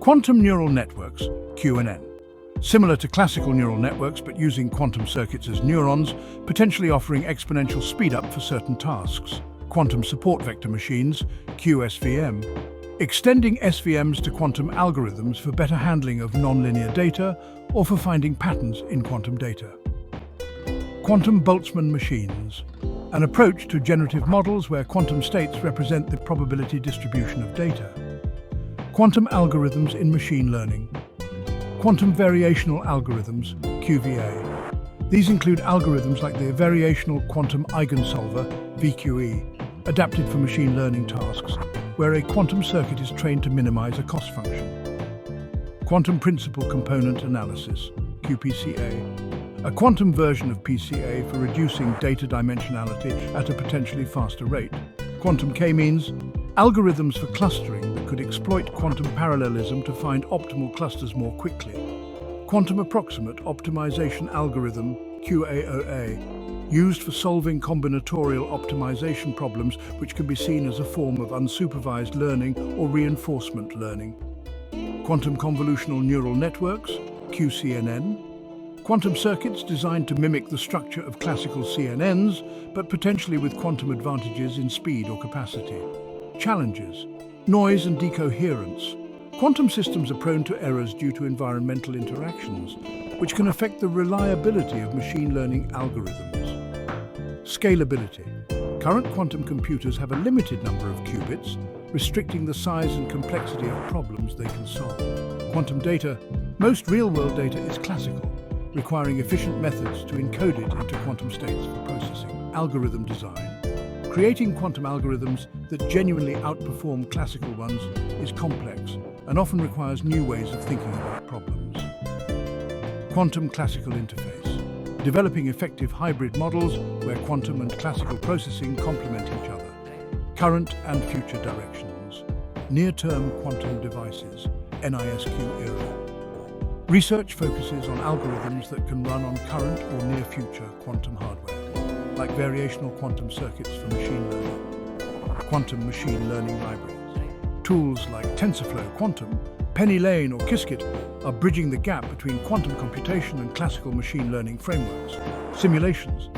Quantum neural networks, QNN. Similar to classical neural networks but using quantum circuits as neurons, potentially offering exponential speed-up for certain tasks. Quantum support vector machines, QSVM. Extending SVMs to quantum algorithms for better handling of nonlinear data or for finding patterns in quantum data. Quantum Boltzmann machines, an approach to generative models where quantum states represent the probability distribution of data. Quantum algorithms in machine learning. Quantum variational algorithms, QVA. These include algorithms like the variational quantum eigensolver, VQE, adapted for machine learning tasks, where a quantum circuit is trained to minimize a cost function. Quantum principal component analysis, QPCA. A quantum version of PCA for reducing data dimensionality at a potentially faster rate. Quantum K-means algorithms for clustering that could exploit quantum parallelism to find optimal clusters more quickly. Quantum approximate optimization algorithm, QAOA, used for solving combinatorial optimization problems which can be seen as a form of unsupervised learning or reinforcement learning. Quantum convolutional neural networks, QCNN. Quantum circuits designed to mimic the structure of classical CNNs, but potentially with quantum advantages in speed or capacity. Challenges: noise and decoherence. Quantum systems are prone to errors due to environmental interactions, which can affect the reliability of machine learning algorithms. Scalability. Current quantum computers have a limited number of qubits, restricting the size and complexity of problems they can solve. Quantum data. Most real-world data is classical, requiring efficient methods to encode it into quantum states for processing. Algorithm design. Creating quantum algorithms that genuinely outperform classical ones is complex and often requires new ways of thinking about problems. Quantum classical interface. Developing effective hybrid models where quantum and classical processing complement each other. Current and future directions. Near-term quantum devices, NISQ era. Research focuses on algorithms that can run on current or near-future quantum hardware, like variational quantum circuits for machine learning. Quantum machine learning libraries. Tools like TensorFlow Quantum, Penny Lane or Qiskit are bridging the gap between quantum computation and classical machine learning frameworks. Simulations.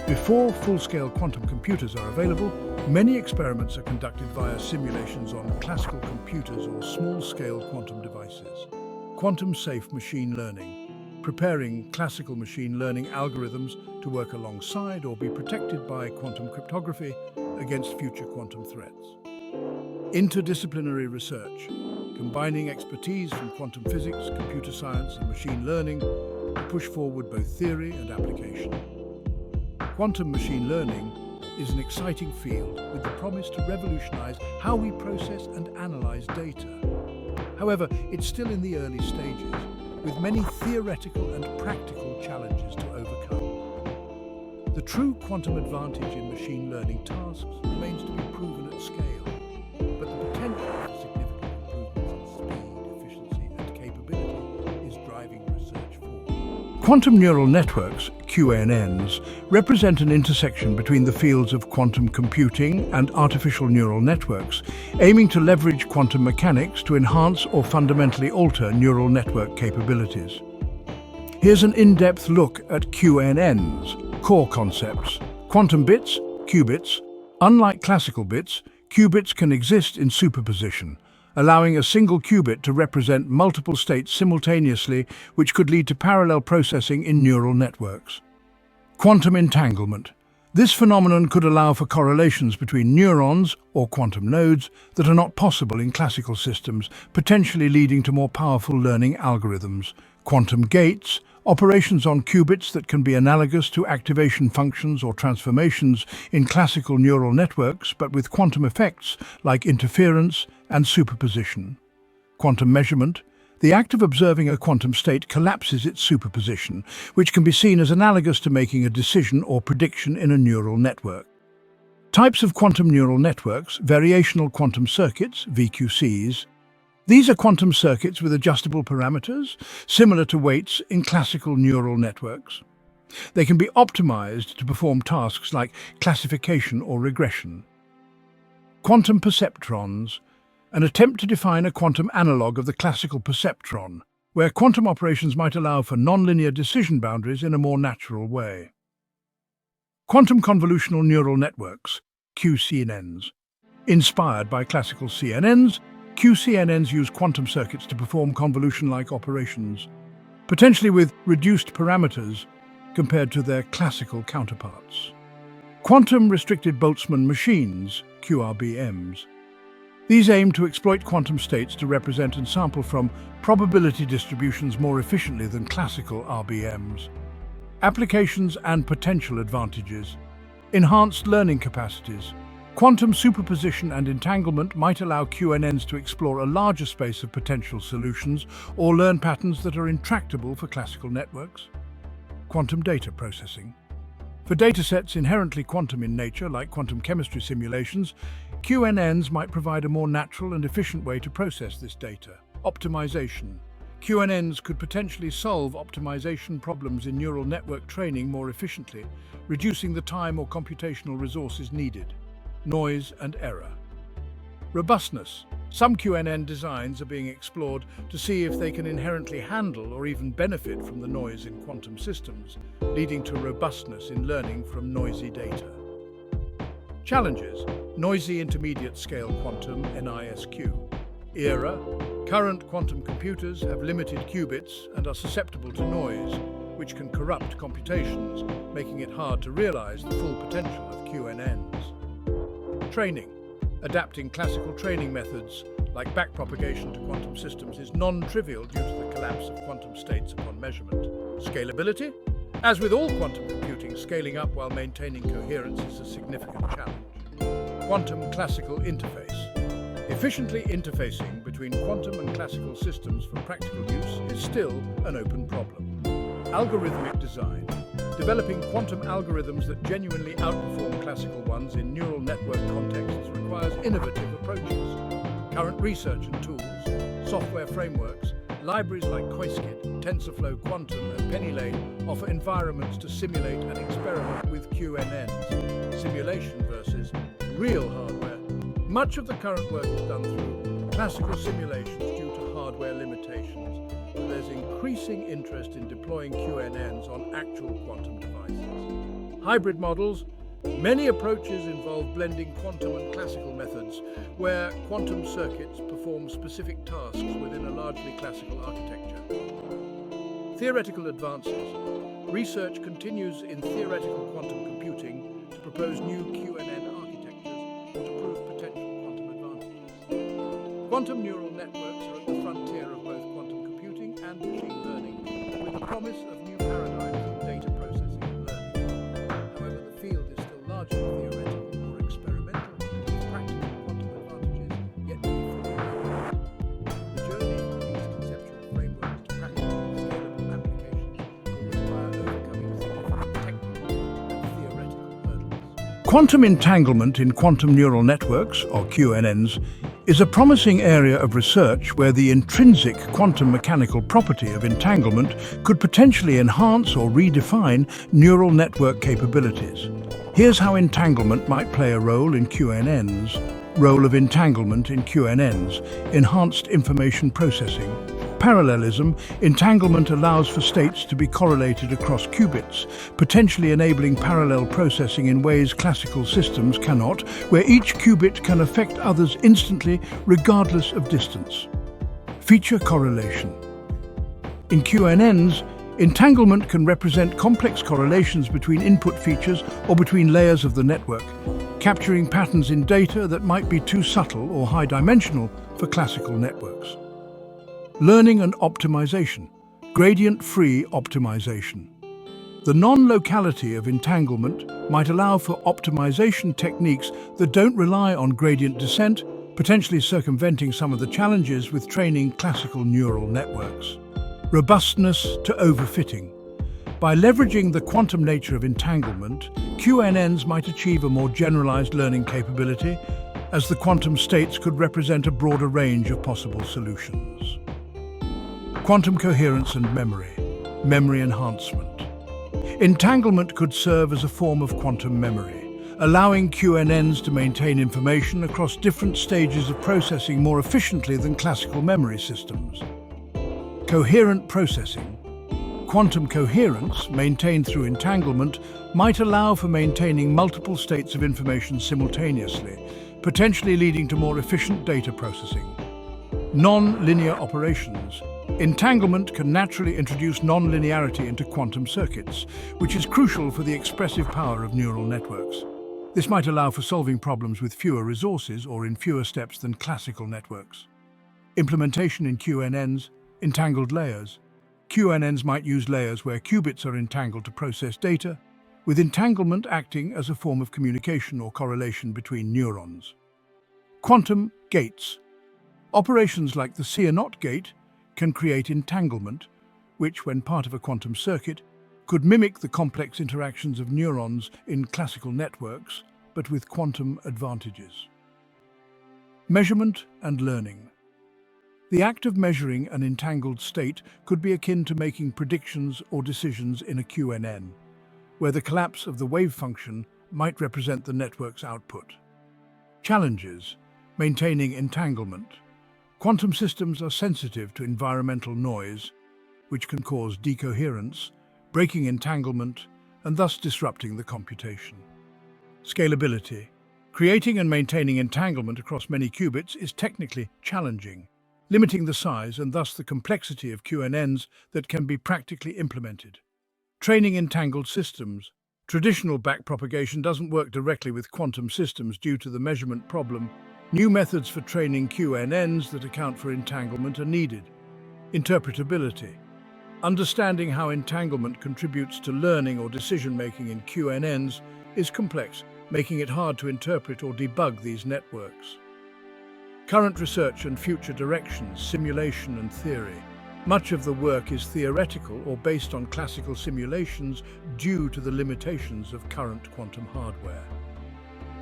Before full-scale quantum computers are available, many experiments are conducted via simulations on classical computers or small-scale quantum devices. Quantum-safe machine learning, preparing classical machine learning algorithms to work alongside or be protected by quantum cryptography against future quantum threats. Interdisciplinary research, combining expertise from quantum physics, computer science, and machine learning to push forward both theory and application. Quantum machine learning is an exciting field with the promise to revolutionize how we process and analyze data. However, it's still in the early stages, with many theoretical and practical challenges to overcome. The true quantum advantage in machine learning tasks remains to be proven at scale, but the potential for significant improvements in speed, efficiency, and capability is driving research forward. Quantum neural networks, QNNs, represent an intersection between the fields of quantum computing and artificial neural networks, aiming to leverage quantum mechanics to enhance or fundamentally alter neural network capabilities. Here's an in-depth look at QNNs, core concepts. Quantum bits, qubits. Unlike classical bits, qubits can exist in superposition, allowing a single qubit to represent multiple states simultaneously, which could lead to parallel processing in neural networks. Quantum entanglement. This phenomenon could allow for correlations between neurons, or quantum nodes, that are not possible in classical systems, potentially leading to more powerful learning algorithms. Quantum gates. Operations on qubits that can be analogous to activation functions or transformations in classical neural networks, but with quantum effects like interference and superposition. Quantum measurement. The act of observing a quantum state collapses its superposition, which can be seen as analogous to making a decision or prediction in a neural network. Types of quantum neural networks: variational quantum circuits, VQCs. These are quantum circuits with adjustable parameters, similar to weights in classical neural networks. They can be optimized to perform tasks like classification or regression. Quantum perceptrons, an attempt to define a quantum analog of the classical perceptron, where quantum operations might allow for nonlinear decision boundaries in a more natural way. Quantum convolutional neural networks, QCNNs. Inspired by classical CNNs, QCNNs use quantum circuits to perform convolution-like operations, potentially with reduced parameters compared to their classical counterparts. Quantum-restricted Boltzmann machines, QRBMs. These aim to exploit quantum states to represent and sample from probability distributions more efficiently than classical RBMs. Applications and potential advantages. Enhanced learning capacities. Quantum superposition and entanglement might allow QNNs to explore a larger space of potential solutions or learn patterns that are intractable for classical networks. Quantum data processing. For datasets inherently quantum in nature, like quantum chemistry simulations, QNNs might provide a more natural and efficient way to process this data. Optimization. QNNs could potentially solve optimization problems in neural network training more efficiently, reducing the time or computational resources needed. Noise and error. Robustness. Some QNN designs are being explored to see if they can inherently handle or even benefit from the noise in quantum systems, leading to robustness in learning from noisy data. Challenges: noisy intermediate-scale quantum (NISQ). Era: current quantum computers have limited qubits and are susceptible to noise, which can corrupt computations, making it hard to realize the full potential of QNNs. Training: adapting classical training methods, like backpropagation to quantum systems, is non-trivial due to the collapse of quantum states upon measurement. Scalability: as with all quantum computing, scaling up while maintaining coherence is a significant challenge. Quantum classical interface: efficiently interfacing between quantum and classical systems for practical use is still an open problem. Algorithmic design: developing quantum algorithms that genuinely outperform classical ones in neural network contexts requires innovative approaches. Current research and tools, software frameworks, libraries like Qiskit, TensorFlow Quantum, and PennyLane offer environments to simulate and experiment with QNNs. Simulation versus real hardware. Much of the current work is done through classical simulations due to hardware limitations, but there's increasing interest in deploying QNNs on actual quantum devices. Hybrid models: many approaches involve blending quantum and classical methods, where quantum circuits perform specific tasks within a largely classical architecture. Theoretical advances: research continues in theoretical quantum computing to propose new QNN architectures or to prove potential quantum advantages. Quantum neural networks are at the frontier of both quantum computing and machine learning, with the promise of new paradigms in data processing and learning. However, the field is still largely theoretical or experimental, with practical quantum advantages yet to be fully realized. The journey from these conceptual frameworks to practical and scalable applications will require overcoming significant technical and theoretical hurdles. Quantum entanglement in quantum neural networks, or QNNs, is a promising area of research where the intrinsic quantum mechanical property of entanglement could potentially enhance or redefine neural network capabilities. Here's how entanglement might play a role in QNNs. Role of entanglement in QNNs: enhanced information processing. Parallelism: entanglement allows for states to be correlated across qubits, potentially enabling parallel processing in ways classical systems cannot, where each qubit can affect others instantly, regardless of distance. Feature correlation: in QNNs, entanglement can represent complex correlations between input features or between layers of the network, capturing patterns in data that might be too subtle or high-dimensional for classical networks. Learning and optimization: gradient-free optimization. The non-locality of entanglement might allow for optimization techniques that don't rely on gradient descent, potentially circumventing some of the challenges with training classical neural networks. Robustness to overfitting. By leveraging the quantum nature of entanglement, QNNs might achieve a more generalized learning capability, as the quantum states could represent a broader range of possible solutions. Quantum coherence and memory enhancement. Entanglement could serve as a form of quantum memory, allowing QNNs to maintain information across different stages of processing more efficiently than classical memory systems. Coherent processing. Quantum coherence, maintained through entanglement, might allow for maintaining multiple states of information simultaneously, potentially leading to more efficient data processing. Non-linear operations. Entanglement can naturally introduce non-linearity into quantum circuits, which is crucial for the expressive power of neural networks. This might allow for solving problems with fewer resources or in fewer steps than classical networks. Implementation in QNNs, entangled layers. QNNs might use layers where qubits are entangled to process data, with entanglement acting as a form of communication or correlation between neurons. Quantum gates. Operations like the Coherent gate can create entanglement, which, when part of a quantum circuit, could mimic the complex interactions of neurons in classical networks, but with quantum advantages. Measurement and learning. The act of measuring an entangled state could be akin to making predictions or decisions in a QNN, where the collapse of the wave function might represent the network's output. Challenges: maintaining entanglement. Quantum systems are sensitive to environmental noise, which can cause decoherence, breaking entanglement, and thus disrupting the computation. Scalability. Creating and maintaining entanglement across many qubits is technically challenging, limiting the size and thus the complexity of QNNs that can be practically implemented. Training entangled systems. Traditional backpropagation doesn't work directly with quantum systems due to the measurement problem. New methods for training QNNs that account for entanglement are needed. Interpretability. Understanding how entanglement contributes to learning or decision-making in QNNs is complex, making it hard to interpret or debug these networks. Current research and future directions, simulation and theory. Much of the work is theoretical or based on classical simulations due to the limitations of current quantum hardware.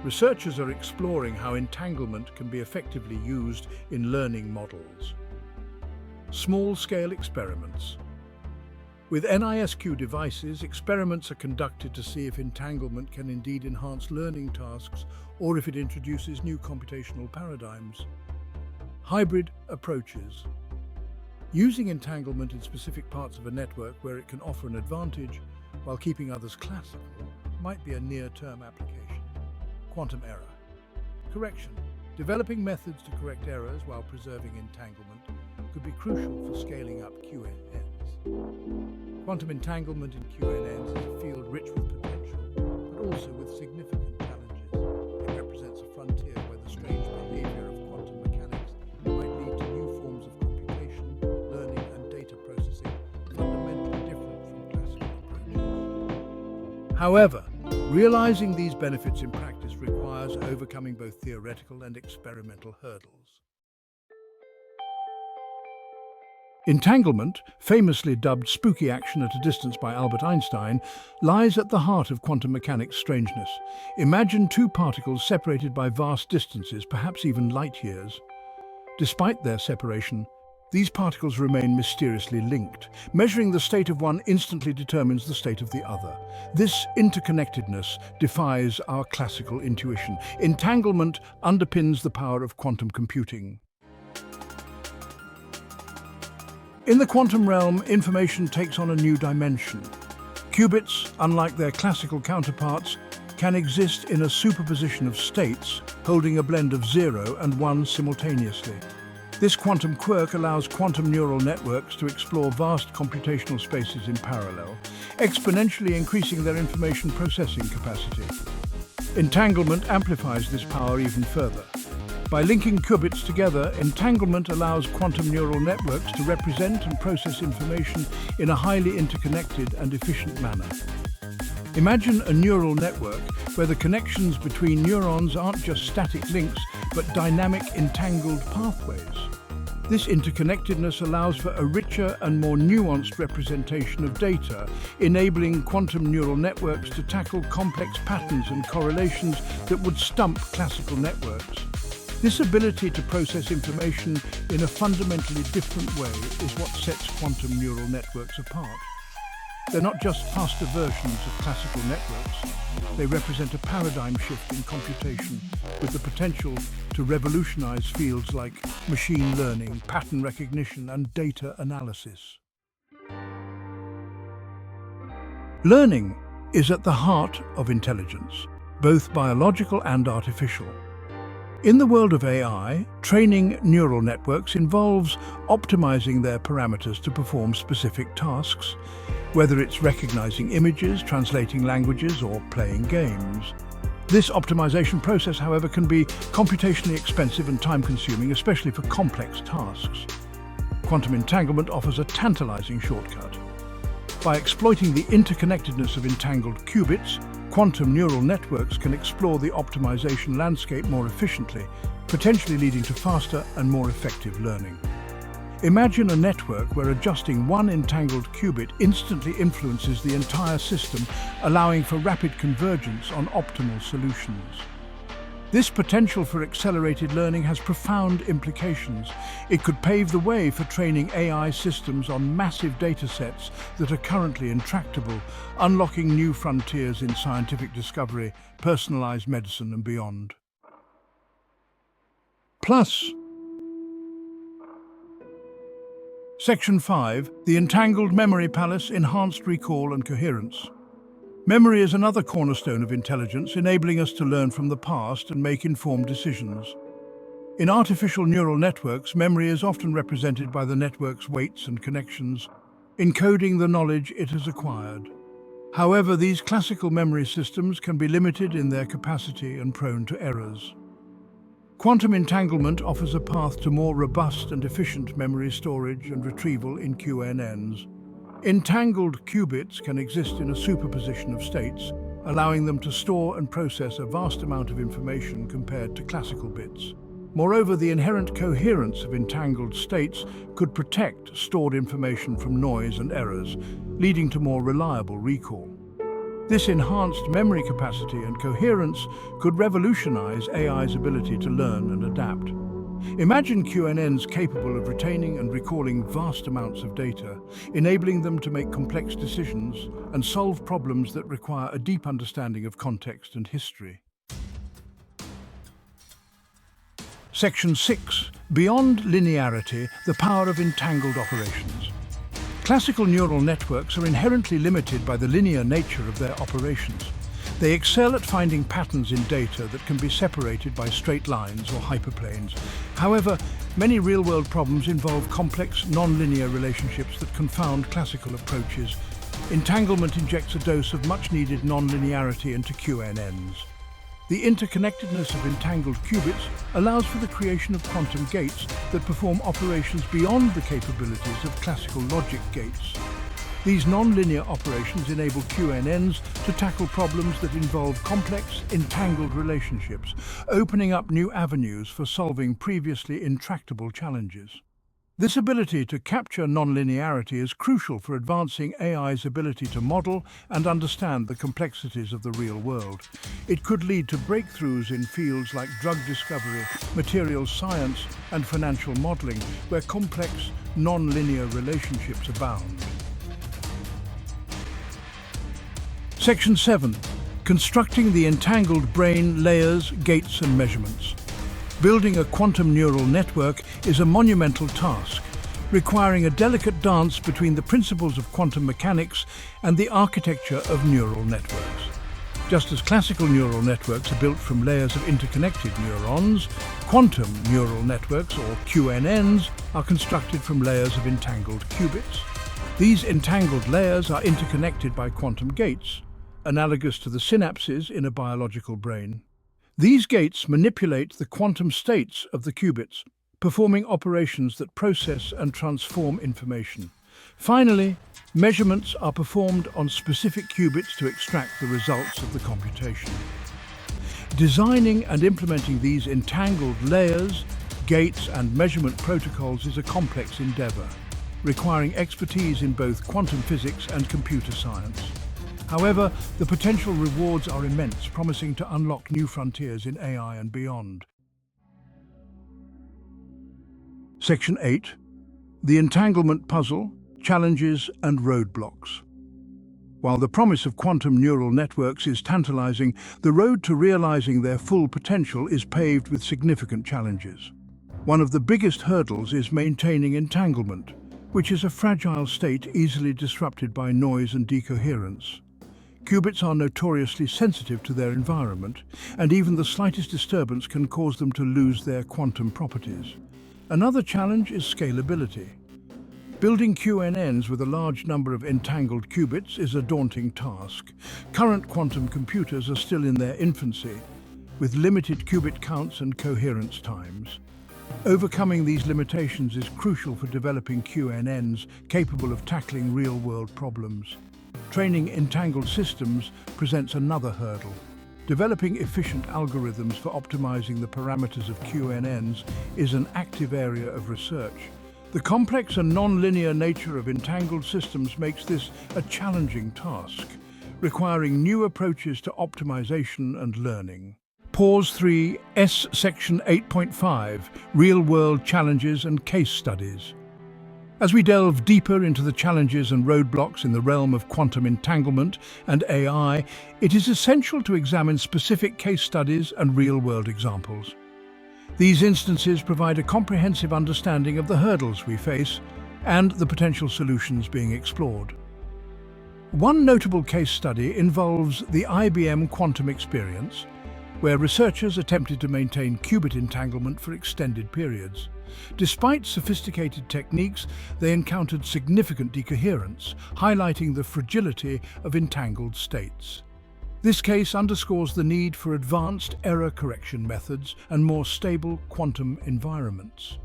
Researchers are exploring how entanglement can be effectively used in learning models. Small-scale experiments. With NISQ devices, experiments are conducted to see if entanglement can indeed enhance learning tasks or if it introduces new computational paradigms. Hybrid approaches. Using entanglement in specific parts of a network where it can offer an advantage while keeping others classical might be a near-term application. Quantum error. Correction. Developing methods to correct errors while preserving entanglement could be crucial for scaling up QNNs. Quantum entanglement in QNNs is a field rich with potential, but also with significant challenges. It represents a frontier where the strange behavior of quantum mechanics might lead to new forms of computation, learning, and data processing fundamentally different from classical approaches. However, realizing these benefits in practice requires overcoming both theoretical and experimental hurdles. Entanglement, famously dubbed spooky action at a distance by Albert Einstein, lies at the heart of quantum mechanics' strangeness. Imagine two particles separated by vast distances, perhaps even light years. Despite their separation, these particles remain mysteriously linked. Measuring the state of one instantly determines the state of the other. This interconnectedness defies our classical intuition. Entanglement underpins the power of quantum computing. In the quantum realm, information takes on a new dimension. Qubits, unlike their classical counterparts, can exist in a superposition of states, holding a blend of 0 and 1 simultaneously. This quantum quirk allows quantum neural networks to explore vast computational spaces in parallel, exponentially increasing their information processing capacity. Entanglement amplifies this power even further. By linking qubits together, entanglement allows quantum neural networks to represent and process information in a highly interconnected and efficient manner. Imagine a neural network where the connections between neurons aren't just static links, but dynamic, entangled pathways. This interconnectedness allows for a richer and more nuanced representation of data, enabling quantum neural networks to tackle complex patterns and correlations that would stump classical networks. This ability to process information in a fundamentally different way is what sets quantum neural networks apart. They're not just faster versions of classical networks. They represent a paradigm shift in computation with the potential to revolutionize fields like machine learning, pattern recognition, and data analysis. Learning is at the heart of intelligence, both biological and artificial. In the world of AI, training neural networks involves optimizing their parameters to perform specific tasks, whether it's recognizing images, translating languages, or playing games. This optimization process, however, can be computationally expensive and time-consuming, especially for complex tasks. Quantum entanglement offers a tantalizing shortcut. By exploiting the interconnectedness of entangled qubits, quantum neural networks can explore the optimization landscape more efficiently, potentially leading to faster and more effective learning. Imagine a network where adjusting one entangled qubit instantly influences the entire system, allowing for rapid convergence on optimal solutions. This potential for accelerated learning has profound implications. It could pave the way for training AI systems on massive datasets that are currently intractable, unlocking new frontiers in scientific discovery, personalized medicine, and beyond. Plus, Section 5, the Entangled Memory Palace, Enhanced Recall and Coherence. Memory is another cornerstone of intelligence, enabling us to learn from the past and make informed decisions. In artificial neural networks, memory is often represented by the network's weights and connections, encoding the knowledge it has acquired. However, these classical memory systems can be limited in their capacity and prone to errors. Quantum entanglement offers a path to more robust and efficient memory storage and retrieval in QNNs. Entangled qubits can exist in a superposition of states, allowing them to store and process a vast amount of information compared to classical bits. Moreover, the inherent coherence of entangled states could protect stored information from noise and errors, leading to more reliable recall. This enhanced memory capacity and coherence could revolutionize AI's ability to learn and adapt. Imagine QNNs capable of retaining and recalling vast amounts of data, enabling them to make complex decisions and solve problems that require a deep understanding of context and history. Section 6. Beyond linearity, the power of entangled operations. Classical neural networks are inherently limited by the linear nature of their operations. They excel at finding patterns in data that can be separated by straight lines or hyperplanes. However, many real-world problems involve complex, non-linear relationships that confound classical approaches. Entanglement injects a dose of much-needed non-linearity into QNNs. The interconnectedness of entangled qubits allows for the creation of quantum gates that perform operations beyond the capabilities of classical logic gates. These non-linear operations enable QNNs to tackle problems that involve complex, entangled relationships, opening up new avenues for solving previously intractable challenges. This ability to capture non-linearity is crucial for advancing AI's ability to model and understand the complexities of the real world. It could lead to breakthroughs in fields like drug discovery, materials science, and financial modeling, where complex, non-linear relationships abound. Section 7. Constructing the entangled brain, layers, gates, and measurements. Building a quantum neural network is a monumental task, requiring a delicate dance between the principles of quantum mechanics and the architecture of neural networks. Just as classical neural networks are built from layers of interconnected neurons, quantum neural networks, or QNNs, are constructed from layers of entangled qubits. These entangled layers are interconnected by quantum gates, analogous to the synapses in a biological brain. These gates manipulate the quantum states of the qubits, performing operations that process and transform information. Finally, measurements are performed on specific qubits to extract the results of the computation. Designing and implementing these entangled layers, gates and measurement protocols is a complex endeavor, requiring expertise in both quantum physics and computer science. However, the potential rewards are immense, promising to unlock new frontiers in AI and beyond. Section 8. The Entanglement Puzzle, Challenges and Roadblocks. While the promise of quantum neural networks is tantalizing, the road to realizing their full potential is paved with significant challenges. One of the biggest hurdles is maintaining entanglement, which is a fragile state easily disrupted by noise and decoherence. Qubits are notoriously sensitive to their environment, and even the slightest disturbance can cause them to lose their quantum properties. Another challenge is scalability. Building QNNs with a large number of entangled qubits is a daunting task. Current quantum computers are still in their infancy, with limited qubit counts and coherence times. Overcoming these limitations is crucial for developing QNNs capable of tackling real-world problems. Training entangled systems presents another hurdle. Developing efficient algorithms for optimizing the parameters of QNNs is an active area of research. The complex and non-linear nature of entangled systems makes this a challenging task, requiring new approaches to optimization and learning. Pause 3, S Section 8.5, Real-World Challenges and Case Studies. As we delve deeper into the challenges and roadblocks in the realm of quantum entanglement and AI, it is essential to examine specific case studies and real-world examples. These instances provide a comprehensive understanding of the hurdles we face and the potential solutions being explored. One notable case study involves the IBM quantum experience, where researchers attempted to maintain qubit entanglement for extended periods. Despite sophisticated techniques, they encountered significant decoherence, highlighting the fragility of entangled states. This case underscores the need for advanced error correction methods and more stable quantum environments.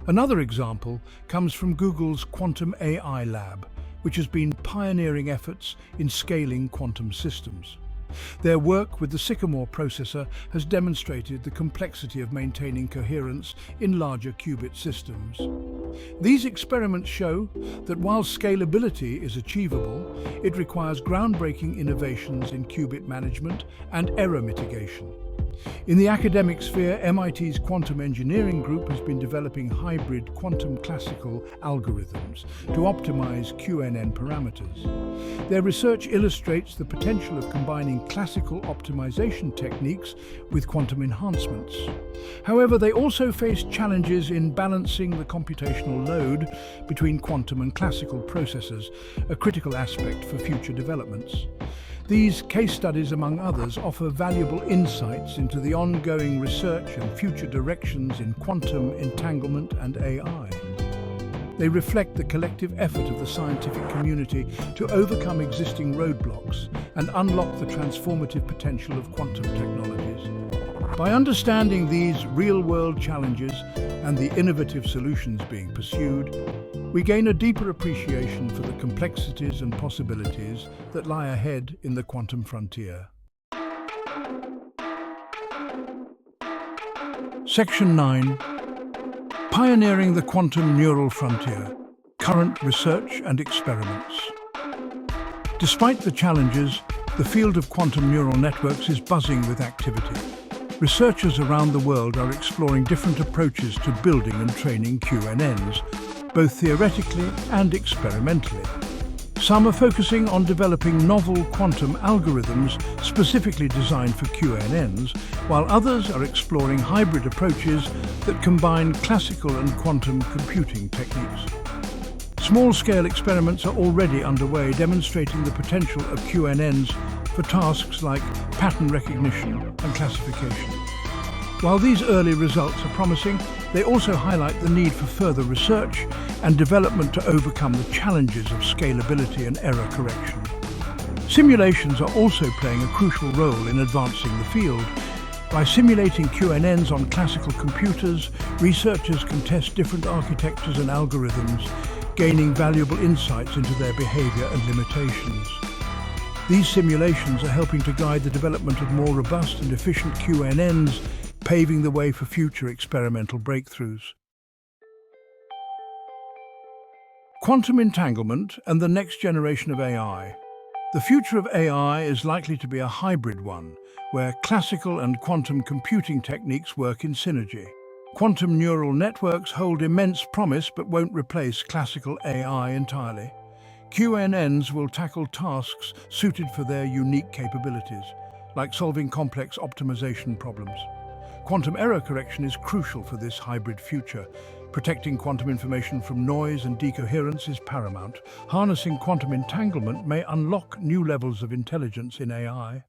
Another example comes from Google's Quantum AI Lab, which has been pioneering efforts in scaling quantum systems. Their work with the Sycamore processor has demonstrated the complexity of maintaining coherence in larger qubit systems. These experiments show that while scalability is achievable, it requires groundbreaking innovations in qubit management and error mitigation. In the academic sphere, MIT's quantum engineering group has been developing hybrid quantum classical algorithms to optimize QNN parameters. Their research illustrates the potential of combining classical optimization techniques with quantum enhancements. However, they also face challenges in balancing the computational load between quantum and classical processors, a critical aspect for future developments. These case studies, among others, offer valuable insights into the ongoing research and future directions in quantum entanglement and AI. They reflect the collective effort of the scientific community to overcome existing roadblocks and unlock the transformative potential of quantum technologies. By understanding these real-world challenges and the innovative solutions being pursued, we gain a deeper appreciation for the complexities and possibilities that lie ahead in the quantum frontier. Section 9. Pioneering the Quantum Neural Frontier, Current Research and Experiments. Despite the challenges, the field of quantum neural networks is buzzing with activity. Researchers around the world are exploring different approaches to building and training QNNs, both theoretically and experimentally. Some are focusing on developing novel quantum algorithms specifically designed for QNNs, while others are exploring hybrid approaches that combine classical and quantum computing techniques. Small-scale experiments are already underway, demonstrating the potential of QNNs for tasks like pattern recognition and classification. While these early results are promising, they also highlight the need for further research and development to overcome the challenges of scalability and error correction. Simulations are also playing a crucial role in advancing the field. By simulating QNNs on classical computers, researchers can test different architectures and algorithms, gaining valuable insights into their behavior and limitations. These simulations are helping to guide the development of more robust and efficient QNNs paving the way for future experimental breakthroughs. Quantum entanglement and the next generation of AI. The future of AI is likely to be a hybrid one, where classical and quantum computing techniques work in synergy. Quantum neural networks hold immense promise but won't replace classical AI entirely. QNNs will tackle tasks suited for their unique capabilities, like solving complex optimization problems. Quantum error correction is crucial for this hybrid future. Protecting quantum information from noise and decoherence is paramount. Harnessing quantum entanglement may unlock new levels of intelligence in AI.